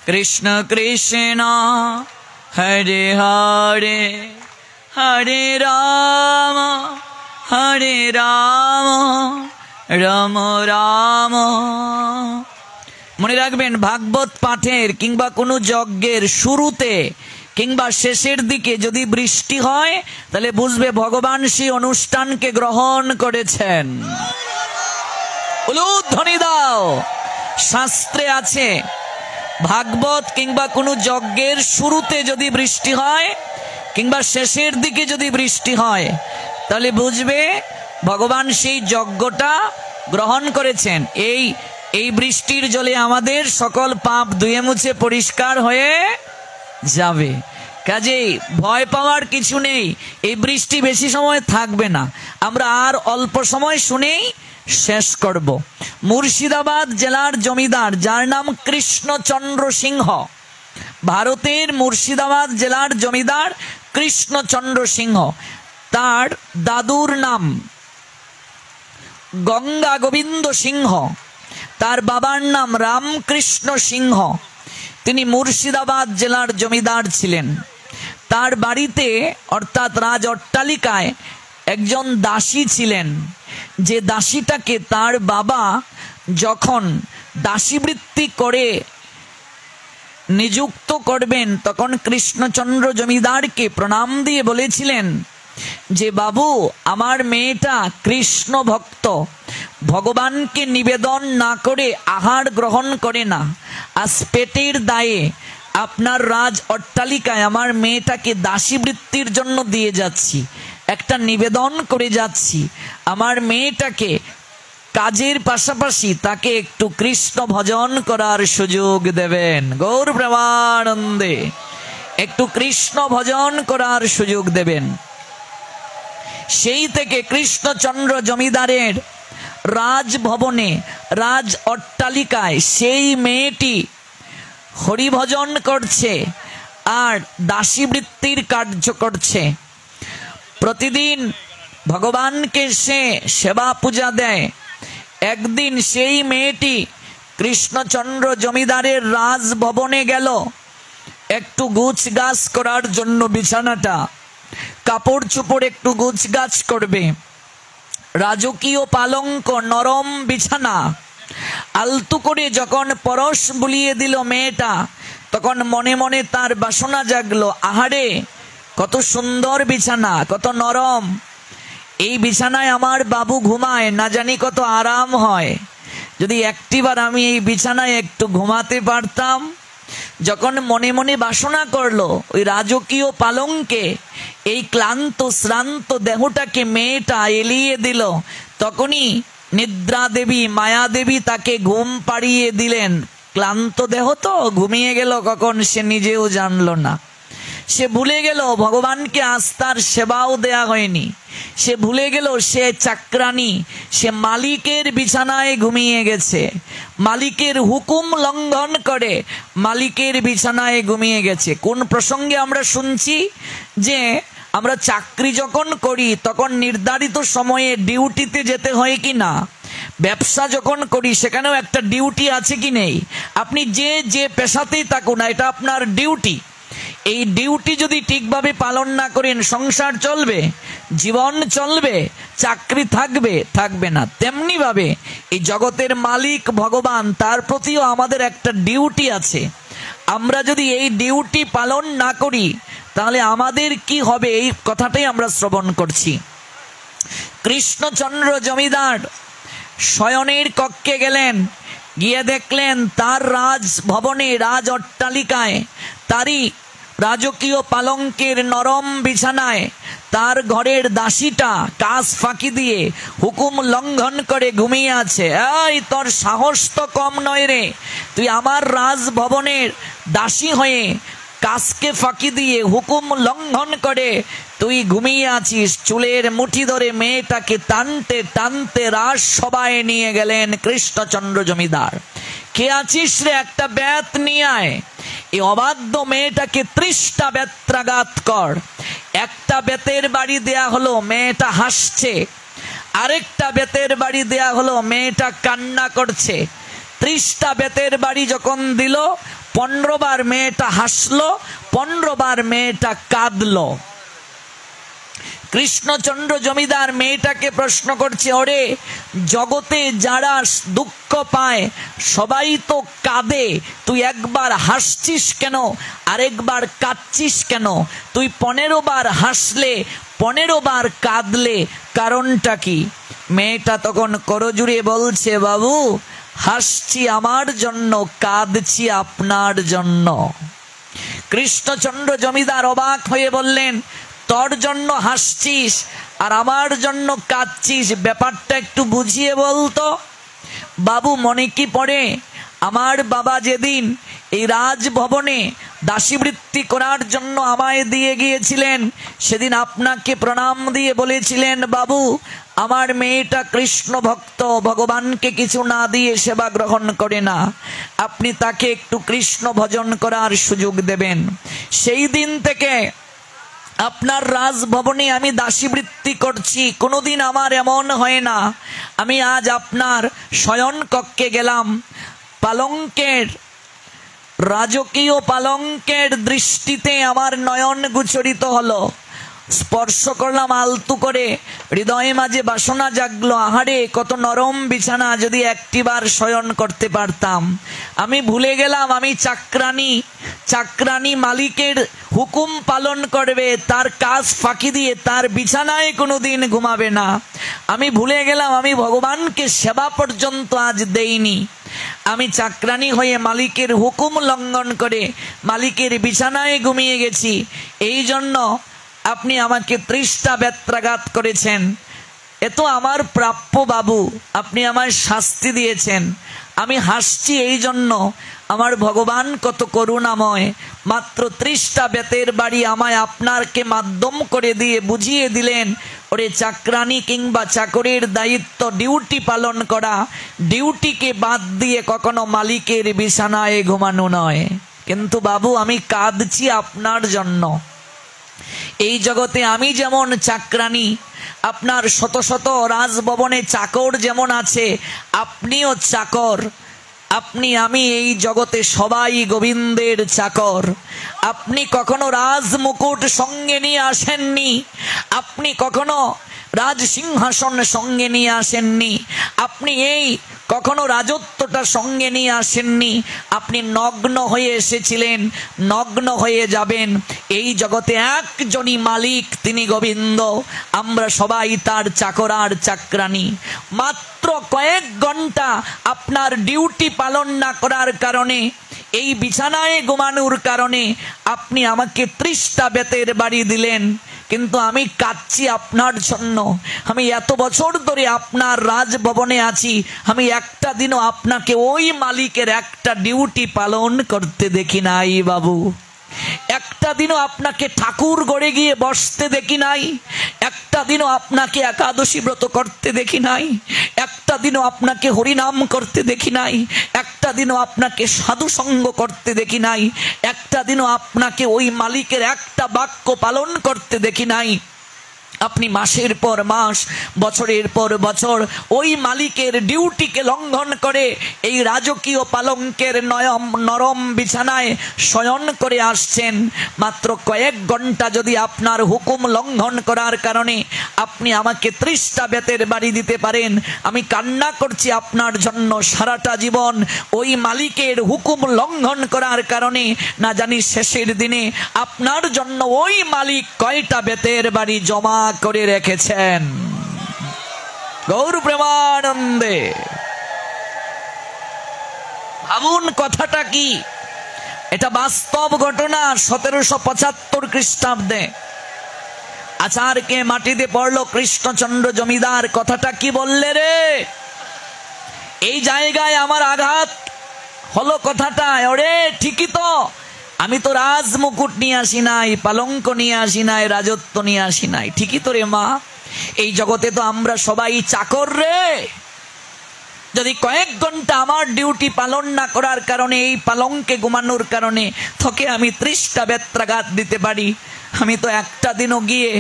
কৃষ্ণ কৃষ্ণ হরে হরে, হরে রাম রাম রাম। মনে রাখবেন, ভাগবত পাঠের কিংবা কোনো যজ্ঞের শুরুতে কিংবা শেষের দিকে যদি বৃষ্টি হয়, তাহলে বুঝবে ভগবান সেই অনুষ্ঠানকে গ্রহণ করেছেন। উলুধ্বনি দাও। শাস্ত্রে আছে, ভাগবত কিংবা কোনো যজ্ঞের শুরুতে যদি বৃষ্টি হয় কিংবা শেষের দিকে যদি বৃষ্টি হয়, তাহলে বুঝবে ভগবান সেই যজ্ঞটা গ্রহণ করেছেন। এই বৃষ্টির জলে আমাদের সকল পাপ ধুয়ে মুছে পরিষ্কার হয়ে যাবে। কাজেই ভয় পাওয়ার কিছু নেই, এই বৃষ্টি বেশি সময় থাকবে না, আমরা আর অল্প সময় শুনেই শেষ করব। মুর্শিদাবাদ জেলার জমিদার, যার নাম কৃষ্ণচন্দ্র সিংহ, ভারতের মুর্শিদাবাদ জেলার জমিদার কৃষ্ণচন্দ্র সিংহ। তার দাদুর নাম গঙ্গা গোবিন্দ সিংহ, তার বাবার নাম রামকৃষ্ণ সিংহ। তিনি মুর্শিদাবাদ জেলার জমিদার ছিলেন। তার বাড়িতে অর্থাৎ রাজ অট্টালিকায় একজন দাসী ছিলেন, যে দাসীটাকে তার বাবা যখন দাসীবৃত্তি করে নিযুক্ত করবেন, তখন কৃষ্ণচন্দ্র জমিদারকে প্রণাম দিয়ে বলেছিলেন যে, বাবু, আমার মেয়েটা কৃষ্ণ ভক্ত, ভগবানকে নিবেদন না করে আহার গ্রহণ করে না, আজ পেটের দায়ে আপনার রাজ অট্টালিকায় আমার মেয়েটাকে দাসীবৃত্তির জন্য দিয়ে যাচ্ছি, একটা নিবেদন করে যাচ্ছি, আমার মেয়েটাকে কাজের পাশাপাশি তাকে একটু কৃষ্ণ ভজন করার সুযোগ দেবেন। গৌর প্রেমানন্দে একটু কৃষ্ণ ভজন করার সুযোগ দেবেন। সেই থেকে কৃষ্ণচন্দ্র জমিদারের রাজভবনে, রাজ অট্টালিকায় সেই মেয়েটি হরিভজন করছে আর দাসী বৃত্তির কার্য করছে। প্রতিদিন ভগবানকে সে সেবা পূজা দেয়। একদিন সেই মেয়েটি কৃষ্ণচন্দ্র জমিদারের রাজভবনে গেল একটু গুছগাছ করার জন্য, বিছানাটা কাপড় চোপড় একটু গুছগাছ করবে। রাজকীয় পালঙ্ক, নরম বিছানা, আলতু করে যখন পরশ বুলিয়ে দিল মেয়েটা, তখন মনে মনে তার বাসনা জাগলো, আহারে কত সুন্দর বিছানা, কত নরম, এই বিছানায় আমার বাবু ঘুমায়, না জানি কত আরাম হয়, যদি একটিবার আমি এই বিছানায় একটু ঘুমাতে পারতাম। যখন মনে মনে বাসনা করলো, ওই রাজকীয় পালঙ্কে এই ক্লান্ত শ্রান্ত দেহটাকে মেয়েটা এলিয়ে দিল। তখনই নিদ্রা দেবী, মায়া দেবী তাকে ঘুম পাড়িয়ে দিলেন। ক্লান্ত দেহ তো, ঘুমিয়ে গেল কখন সে নিজেও জানলো না। সে ভুলে গেল ভগবানকে আজ তার সেবাও দেয়া হয়নি। সে ভুলে গেল সে চাকরানী, সে মালিকের বিছানায় ঘুমিয়ে গেছে, মালিকের হুকুম লঙ্ঘন করে মালিকের বিছানায় ঘুমিয়ে গেছে। কোন প্রসঙ্গে আমরা শুনছি যে আমরা চাকরি যখন করি তখন নির্ধারিত সময়ে ডিউটিতে যেতে হয় কি না? ব্যবসা যখন করি সেখানেও একটা ডিউটি আছে কি নেই? আপনি যে পেশাতেই থাকুন না, এটা আপনার ডিউটি। এই ডিউটি যদি ঠিকভাবে পালন না করেন, সংসার চলবে, জীবন চলবে, চাকরি থাকবে না। তেমনি ভাবে এই জগতের মালিক ভগবান, তার প্রতিও আমাদের একটা ডিউটি আছে। আমরা যদি এই ডিউটি পালন না করি তাহলে আমাদের কি হবে, এই কথাটাই আমরা শ্রবণ করছি। কৃষ্ণচন্দ্র জমিদার শয়নের কক্ষে গেলেন, গিয়ে দেখলেন তার রাজভবনে, রাজ অট্টালিকায়, তারই রাজকীয় পালঙ্কের নরম বিছানায় তার ঘরের দাসীটা কাজ ফাঁকি দিয়ে হুকুম লঙ্ঘন করে ঘুমিয়ে আছে। এই তোর সাহস তো কম নয় রে, তুই আমার রাজভবনের দাসী হয়ে কাজকে ফাঁকি দিয়ে হুকুম লঙ্ঘন করে তুই ঘুমিয়ে আছিস। চুলের মুঠি ধরে মেয়েটাকে টানতে টানতে রাজসভায় নিয়ে গেলেন কৃষ্ণচন্দ্র জমিদার। কে আছিস রে, একটা বেত নিয়ে আয়, এই অবাধ্য মেয়েটাকে 30টা বেত্রাঘাত কর। একটা বেতের বাড়ি দেয়া হলো, মেয়েটা হাসছে। আরেকটা বেতের বাড়ি দেয়া হলো, মেয়েটা কান্না করছে। 30টা বেতের বাড়ি যখন দিল, 15 বার মেয়েটা হাসলো, 15 বার মেয়েটা কাঁদলো। কৃষ্ণচন্দ্র জমিদার মেয়েটাকে প্রশ্ন করছে, ওরে জগতে যারা দুঃখ পায় সবাই তো কাঁদে, তুই একবার হাসছিস কেন, আরেকবার কাঁদছিস কেন? তুই 15 বার হাসলে 15 বার কাঁদলে, কারণটা কি? মেয়েটা তখন করজুড়ে বলছে, বাবু হাসছি আমার জন্য, কাঁদছি আপনার জন্য। কৃষ্ণচন্দ্র জমিদার অবাক হয়ে বললেন, তোর জন্য হাসছিস আর আমার জন্য কাঁদছিস, ব্যাপারটা একটু বুঝিয়ে বলতো। বাবু মনে কি পড়ে, আমার বাবা যেদিন এই রাজভবনে দাসীবৃত্তি করার জন্য আমায় দিয়ে গিয়েছিলেন, সেদিন আপনাকে প্রণাম দিয়ে বলেছিলেন, বাবু আমার মেয়েটা কৃষ্ণ ভক্ত, ভগবানকে কিছু না দিয়ে সেবা গ্রহণ করে না, আপনি তাকে একটু কৃষ্ণ ভজন করার সুযোগ দেবেন। সেই দিন থেকে আপনার রাজভবনে আমি দাসীবৃত্তি করছি, কোনোদিন আমার এমন হয় না আমি আজ আপনার শয়ন কক্ষে গেলাম, পালঙ্কের, রাজকীয় পালঙ্কের দৃষ্টিতে আমার নয়ন গোচরিত হলো, স্পর্শ করলাম আলতু করে, হৃদয়ে মাঝে বাসনা জাগলো, আহারে কত নরম বিছানা, যদি একটিবার শয়ন করতে পারতাম। আমি ভুলে গেলাম আমি চাকরানী, চাকরানী মালিকের হুকুম পালন করবে, তার কাজ ফাঁকি দিয়ে তার বিছানায় কোনোদিন ঘুমাবে না। আমি ভুলে গেলাম আমি ভগবানকে সেবা পর্যন্ত আজ দেইনি। আমি চাকরানী হয়ে মালিকের হুকুম লঙ্ঘন করে মালিকের বিছানায় ঘুমিয়ে গেছি। এই জন্য আপনি আমাকে 30টা বেত্রাঘাত করেছেন, এ তো আমার প্রাপ্য বাবু, আপনি আমায় শাস্তি দিয়েছেন। আমি হাসছি এই জন্য আমার ভগবান কত করুণাময়, মাত্র 30টা বেতের বাড়ি আমায় আপনারকে মাধ্যম করে দিয়ে বুঝিয়ে দিলেন, ওরে চাকরানী কিংবা চাকরের দায়িত্ব ডিউটি পালন করা, ডিউটিকে বাদ দিয়ে কখনো মালিকের বিছানায় ঘুমানো নয়। কিন্তু বাবু আমি কাঁদছি আপনার জন্য। এই জগতে আমি যেমন চাকরানী, আপনার শত শত রাজভবনে চাকর যেমন আছে, আপনিও চাকর। আপনি আমি এই জগতে সবাই গোবিন্দের চাকর। আপনি কখনো রাজমুকুট সঙ্গে নিয়ে আসেননি, আপনি কখনো রাজ সিংহাসন সঙ্গে নিয়ে আসেননি, আপনি এই কখনো রাজত্বটা সঙ্গে নিয়ে আসেননি। আপনি নগ্ন হয়ে এসেছিলেন, নগ্ন হয়ে যাবেন। এই জগতে একজনই মালিক, তিনি গোবিন্দ। আমরা সবাই তার চাকর আর চাকরানী। মাত্র কয়েক ঘন্টা আপনার ডিউটি পালন না করার কারণে, এই বিছানায় ঘুমানোর কারণে আপনি আমাকে 30টা বেতের বাড়ি দিলেন। কিন্তু আমি কাঁদছি আপনার জন্য। আমি এত বছর ধরে আপনার রাজভবনে আছি, আমি একটা দিনও আপনাকে ওই মালিকের একটা ডিউটি পালন করতে দেখি নাই বাবু। একটা দিনও আপনাকে ঠাকুর গড়ে গিয়ে বসতে দেখি নাই, একটা দিনও আপনাকে একাদশী ব্রত করতে দেখি নাই, একটা দিনও আপনাকে হরিনাম করতে দেখি নাই, একটা দিনও আপনাকে সাধু সঙ্গ করতে দেখি নাই, একটা দিনও আপনাকে ওই মালিকের একটা বাক্য পালন করতে দেখি নাই। আপনি মাসের পর মাস, বছরের পর বছর ওই মালিকের ডিউটিকে লঙ্ঘন করে এই রাজকীয় পালঙ্কের নরম বিছানায় শয়ন করে আসছেন। মাত্র কয়েক ঘন্টা যদি আপনার হুকুম লঙ্ঘন করার কারণে আপনি আমাকে 30টা বেতের বাড়ি দিতে পারেন, আমি কান্না করছি আপনার জন্য সারাটা জীবন। ওই মালিকের হুকুম লঙ্ঘন করার কারণে না জানি শেষের দিনে আপনার জন্য ওই মালিক কয়টা বেতের বাড়ি জমা করে রেখেছেন। গৌর প্রেমানন্দে ভাবুন কথাটা কি। এটা বাস্তব ঘটনা। 1775 খ্রিস্টাব্দে আচারকে মাটিতে পড়লো কৃষ্ণচন্দ্র জমিদার। কথাটা কি বললে রে? এই জায়গায় আমার আঘাত হলো কথাটা। ওরে ঠিকই তো, আমি তো রাজমুকুট নিয়ে আসি নাই, পালঙ্ক নিয়ে আসি নাই, রাজত্ব নিয়ে আসি নাই। ঠিকই তো রে মা, এই জগতে তো আমরা সবাই চাকর রে। যদি কয়েক ঘন্টা আমার ডিউটি পালন না করার কারণে, এই পালঙ্কে ঘুমানোর কারণে তোকে আমি 30টা বেত্রাঘাত দিতে পারি, আমি তো একটা দিনও গিয়ে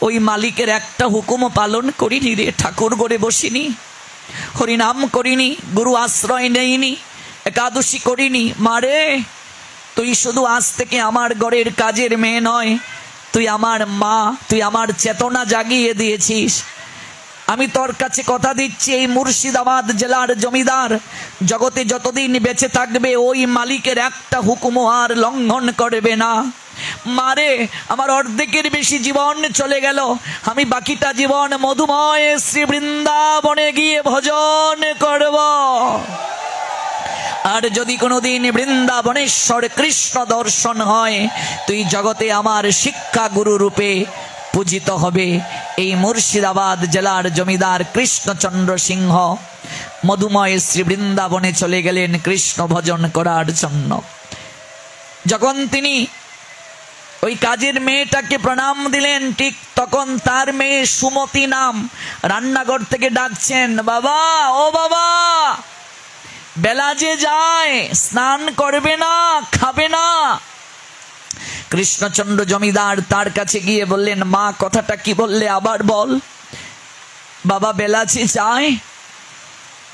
ওই মালিকের একটা হুকুমও পালন করিনি রে। ঠাকুর গড়ে বসিনি, হরিনাম করিনি, গুরু আশ্রয় নেইনি, একাদশী করিনি। মারে, তুই শুধু আজ থেকে আমার ঘরের কাজের মেয়ে নয়, তুই আমার মা, তুই আমার চেতনা জাগিয়ে দিয়েছিস। আমি তোর কাছে কথা দিচ্ছি, এই মুর্শিদাবাদ জেলার জমিদার জগতে যতদিন বেঁচে থাকবে ওই মালিকের একটা হুকুমও আর লঙ্ঘন করবে না। মারে, আমার অর্ধেকের বেশি জীবন চলে গেল, আমি বাকিটা জীবন মধুময় শ্রী বৃন্দাবনে গিয়ে ভজন করব। আর যদি কোনোদিন বৃন্দাবনেশ্বর কৃষ্ণ দর্শন হয়, তুই জগতে আমার শিক্ষা গুরু রূপে পূজিত হবে। এই মুর্শিদাবাদ জেলার জমিদার কৃষ্ণচন্দ্র সিংহ মধুময় শ্রী বৃন্দাবনে চলে গেলেন কৃষ্ণ ভজন করার জন্য। যখন তিনি ওই কাজের মেয়েটাকে প্রণাম দিলেন, ঠিক তখন তার মেয়ে সুমতি নাম রান্নাঘর থেকে ডাকছেন, বাবা, ও বাবা, বেলা যে যায়, স্নান করবে না, খাবে না। কৃষ্ণচন্দ্র জমিদার তার কাছে গিয়ে বললেন, মা কথাটা কি বললে আবার বল। বাবা, বেলা যে যায়।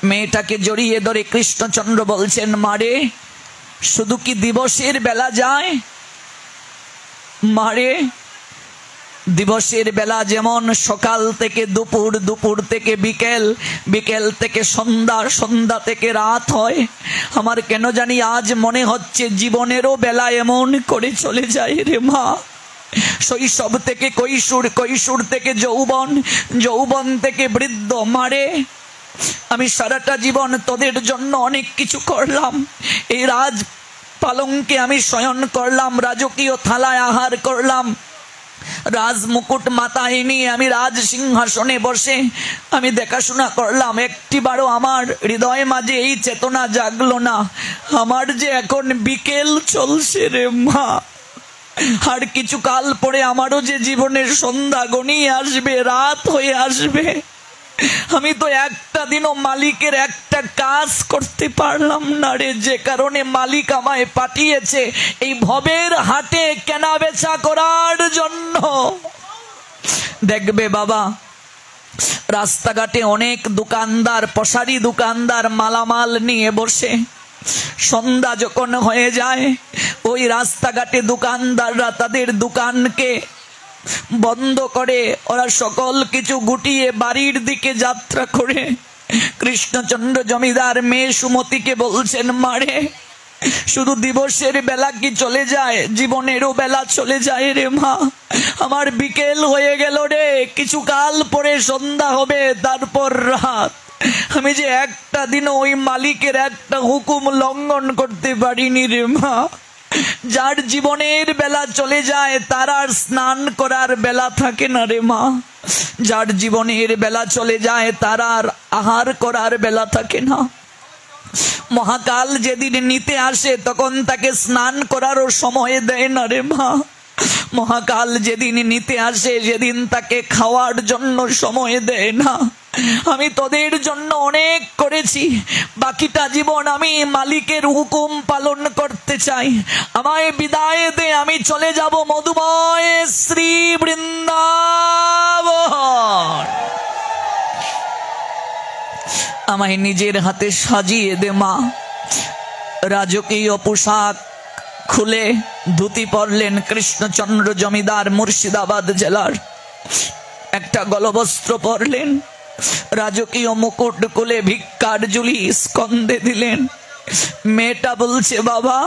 মেয়েটাকে জড়িয়ে ধরে কৃষ্ণচন্দ্র বলছেন, মারে, শুধু কি দিবসের বেলা যায়? মারে, দিবসের বেলা যেমন সকাল থেকে দুপুর, দুপুর থেকে বিকেল, বিকেল থেকে সন্ধ্যা, সন্ধ্যা থেকে রাত হয়, আমার কেন জানি আজ মনে হচ্ছে জীবনেরও বেলা এমন করে চলে যায় রে মা। শৈশব থেকে কৈশোর, কৈশোর থেকে যৌবন, যৌবন থেকে বৃদ্ধ। মারে, আমি সারাটা জীবন তোদের জন্য অনেক কিছু করলাম। এই রাজ পালঙ্কে আমি শয়ন করলাম, রাজকীয় থালায় আহার করলাম, রাজমুকুট মাথায় নিয়ে আমি রাজ সিংহাসনে বসে আমি দেখাশোনা করলাম। একটিবারও আমার হৃদয় মাঝে এই চেতনা জাগলো না, আমার যে এখন বিকেল চলছে রে মা। আর কিছু কাল পরে আমারও যে জীবনের সন্ধ্যা গনিয়ে আসবে, রাত হয়ে আসবে। আমি তো একটা দিনও মালিকের একটা কাজ করতে পারলাম না রে, যে কারণে মালিক আমায় পাঠিয়েছে এই ভবের হাটে কেনা বেচা করার জন্য। দেখবে বাবা, রাস্তাঘাটে অনেক দোকানদার, পশারি দোকানদার মালামাল নিয়ে বসে। সন্ধ্যা যখন হয়ে যায়, ওই রাস্তাঘাটে দোকানদাররা তাদের দোকানকে বন্ধ করে, ওরা সকল কিছু গুটিয়ে বাড়ির দিকে যাত্রা করে। কৃষ্ণচন্দ্র জমিদার মেয়ে সুমতিকে বলছেন, মারে, শুধু দিবসের বেলা কি চলে যায়, জীবনেরও বেলা চলে যায় রে মা। আমার বিকেল হয়ে গেল রে, কিছু কাল পরে সন্ধ্যা হবে, তারপর রাত। আমি যে একটা দিন ওই মালিকের একটা হুকুম লঙ্ঘন করতে পারিনি রে মা। যার জীবনের বেলা চলে যায় তার আর স্নান করার বেলা থাকে না রে মা। যার জীবনের বেলা চলে যায় তার আর আহার করার বেলা থাকে না। মহাকাল যেদিন নিতে আসে তখন তাকে স্নান করারও সময় দেয় না রে মা। মহাকাল যেদিন নিতে আসে সেদিন তাকে খাওয়ার জন্য সময় দেয় না। আমি তোদের জন্য অনেক করেছি, বাকিটা জীবন আমি মালিকের হুকুম পালন করতে চাই। আমায় বিদায় দে, আমি চলে যাব মধুময় শ্রী বৃন্দাবন। আমায় নিজের হাতে সাজিয়ে দে মা। রাজকীয় পোশাক খুলে ধুতি পরলেন কৃষ্ণচন্দ্র জমিদার, মুর্শিদাবাদ জেলার। একটা গলবস্ত্র পরলেন, রাজকীয় মুকুট খুলে ভিক্ষার ঝুলি স্কন্ধে দিলেন। মেয়েটা বলছে, বাবা,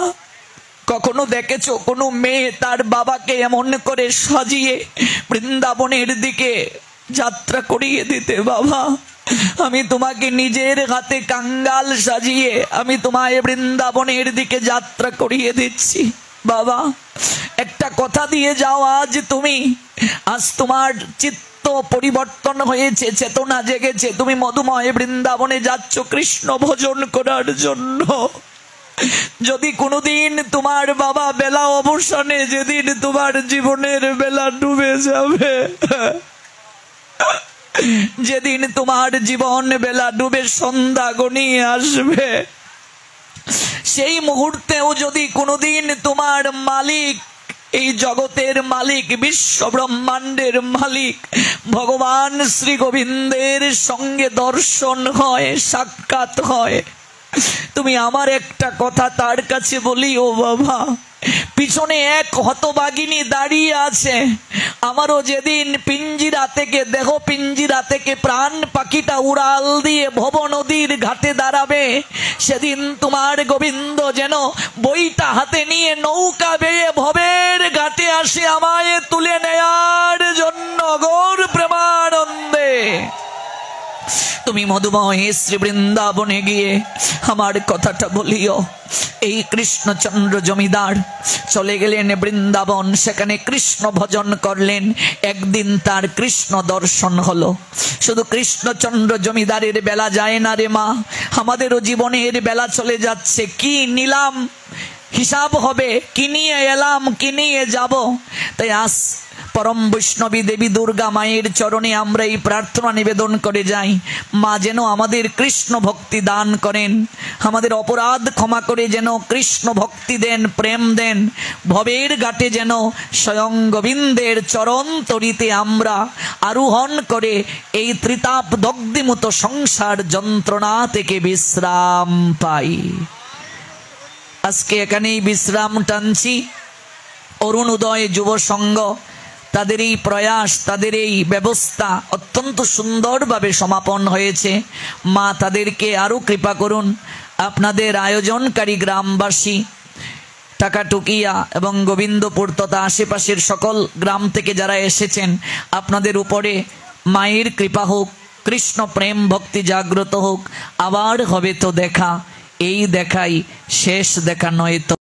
কখনো দেখেছো কোনো মেয়ে তার বাবাকে এমন করে সাজিয়ে বৃন্দাবনের দিকে যাত্রা করিয়ে দিতে? বাবা, আমি তোমাকে নিজের হাতে কাঙ্গাল সাজিয়ে আমি তোমায় বৃন্দাবনের দিকে যাত্রা করিয়ে দিচ্ছি। বাবা, একটা কথা দিয়ে যাও, আজ তোমার চিত্ত পরিবর্তন হয়েছে, চেতনা জেগেছে, তুমি মধুময় বৃন্দাবনে যাচ্ছ কৃষ্ণ ভজন করার জন্য। যদি কোনোদিন তোমার বাবা বেলা অবসানে, যেদিন তোমার জীবনের বেলা ডুবে যাবে, যেদিন তোমার জীবন বেলা ডুবে সন্ধ্যা গনিয়ে আসবে, সেই মুহূর্তেও যদি কোনোদিন তোমার মালিক, এই জগতের মালিক, বিশ্ব ব্রহ্মাণ্ডের মালিক ভগবান শ্রী গোবিন্দের সঙ্গে দর্শন হয়, সাক্ষাৎ হয়, তুমি আমার একটা কথা তার কাছে বলিও, বাবা, পিছনে এক হতভাগিনী দাঁড়িয়ে আছে। আমারও যেদিন পিঞ্জিরা থেকে, দেহ পিঞ্জিরা থেকে প্রাণ পাখিটা উড়াল দিয়ে ভব নদীর ঘাটে দাঁড়াবে, সেদিন তোমার গোবিন্দ যেন বইটা হাতে নিয়ে নৌকা বেয়ে ভবের ঘাটে আসে আমায় তুলে নেয়ার জন্য। গৌর প্রেমানন্দে তুমি মধুময় শ্রী বৃন্দাবনে গিয়ে আমার কথাটা বলিও। এই কৃষ্ণচন্দ্র জমিদার চলে গেলেন বৃন্দাবন, সেখানে কৃষ্ণ ভজন করলেন। একদিন তার কৃষ্ণ দর্শন হলো। শুধু কৃষ্ণচন্দ্র জমিদারের বেলা যায় না রে মা, আমাদেরও জীবনের বেলা চলে যাচ্ছে। কি নিলাম হিসাব হবে, কি নিয়ে এলাম, কি নিয়ে যাব। তাই আজ পরম বৈষ্ণবী দেবী দুর্গা মায়ের চরণে আমরা এই প্রার্থনা নিবেদন করে যাই, মা যেন আমাদের কৃষ্ণ ভক্তি দান করেন, আমাদের অপরাধ ক্ষমা করে যেন কৃষ্ণ ভক্তি দেন, প্রেম দেন। ভবের ঘাটে যেন স্বয়ং গোবিন্দের চরণ তরিতে আমরা আরোহণ করে এই ত্রিতাপ দগ্ধিমত সংসার যন্ত্রণা থেকে বিশ্রাম পাই। আজকে এখানেই বিশ্রাম টানছি। অরুণোদয় যুব সংঘ তাদের এই প্রয়াস, তাদের এই ব্যবস্থা অত্যন্ত সুন্দরভাবে সমাপন হয়েছে। মা তাদেরকে আরো কৃপা করুন। আপনাদের আয়োজনকারী গ্রামবাসী টাকাটুকিয়া এবং গোবিন্দপুর তথা আশেপাশের সকল গ্রাম থেকে যারা এসেছেন, আপনাদের উপরে মায়ের কৃপা হোক, কৃষ্ণ প্রেম ভক্তি জাগ্রত হোক। আবার হবে তো দেখা, এই দেখাই শেষ দেখা নয় তো।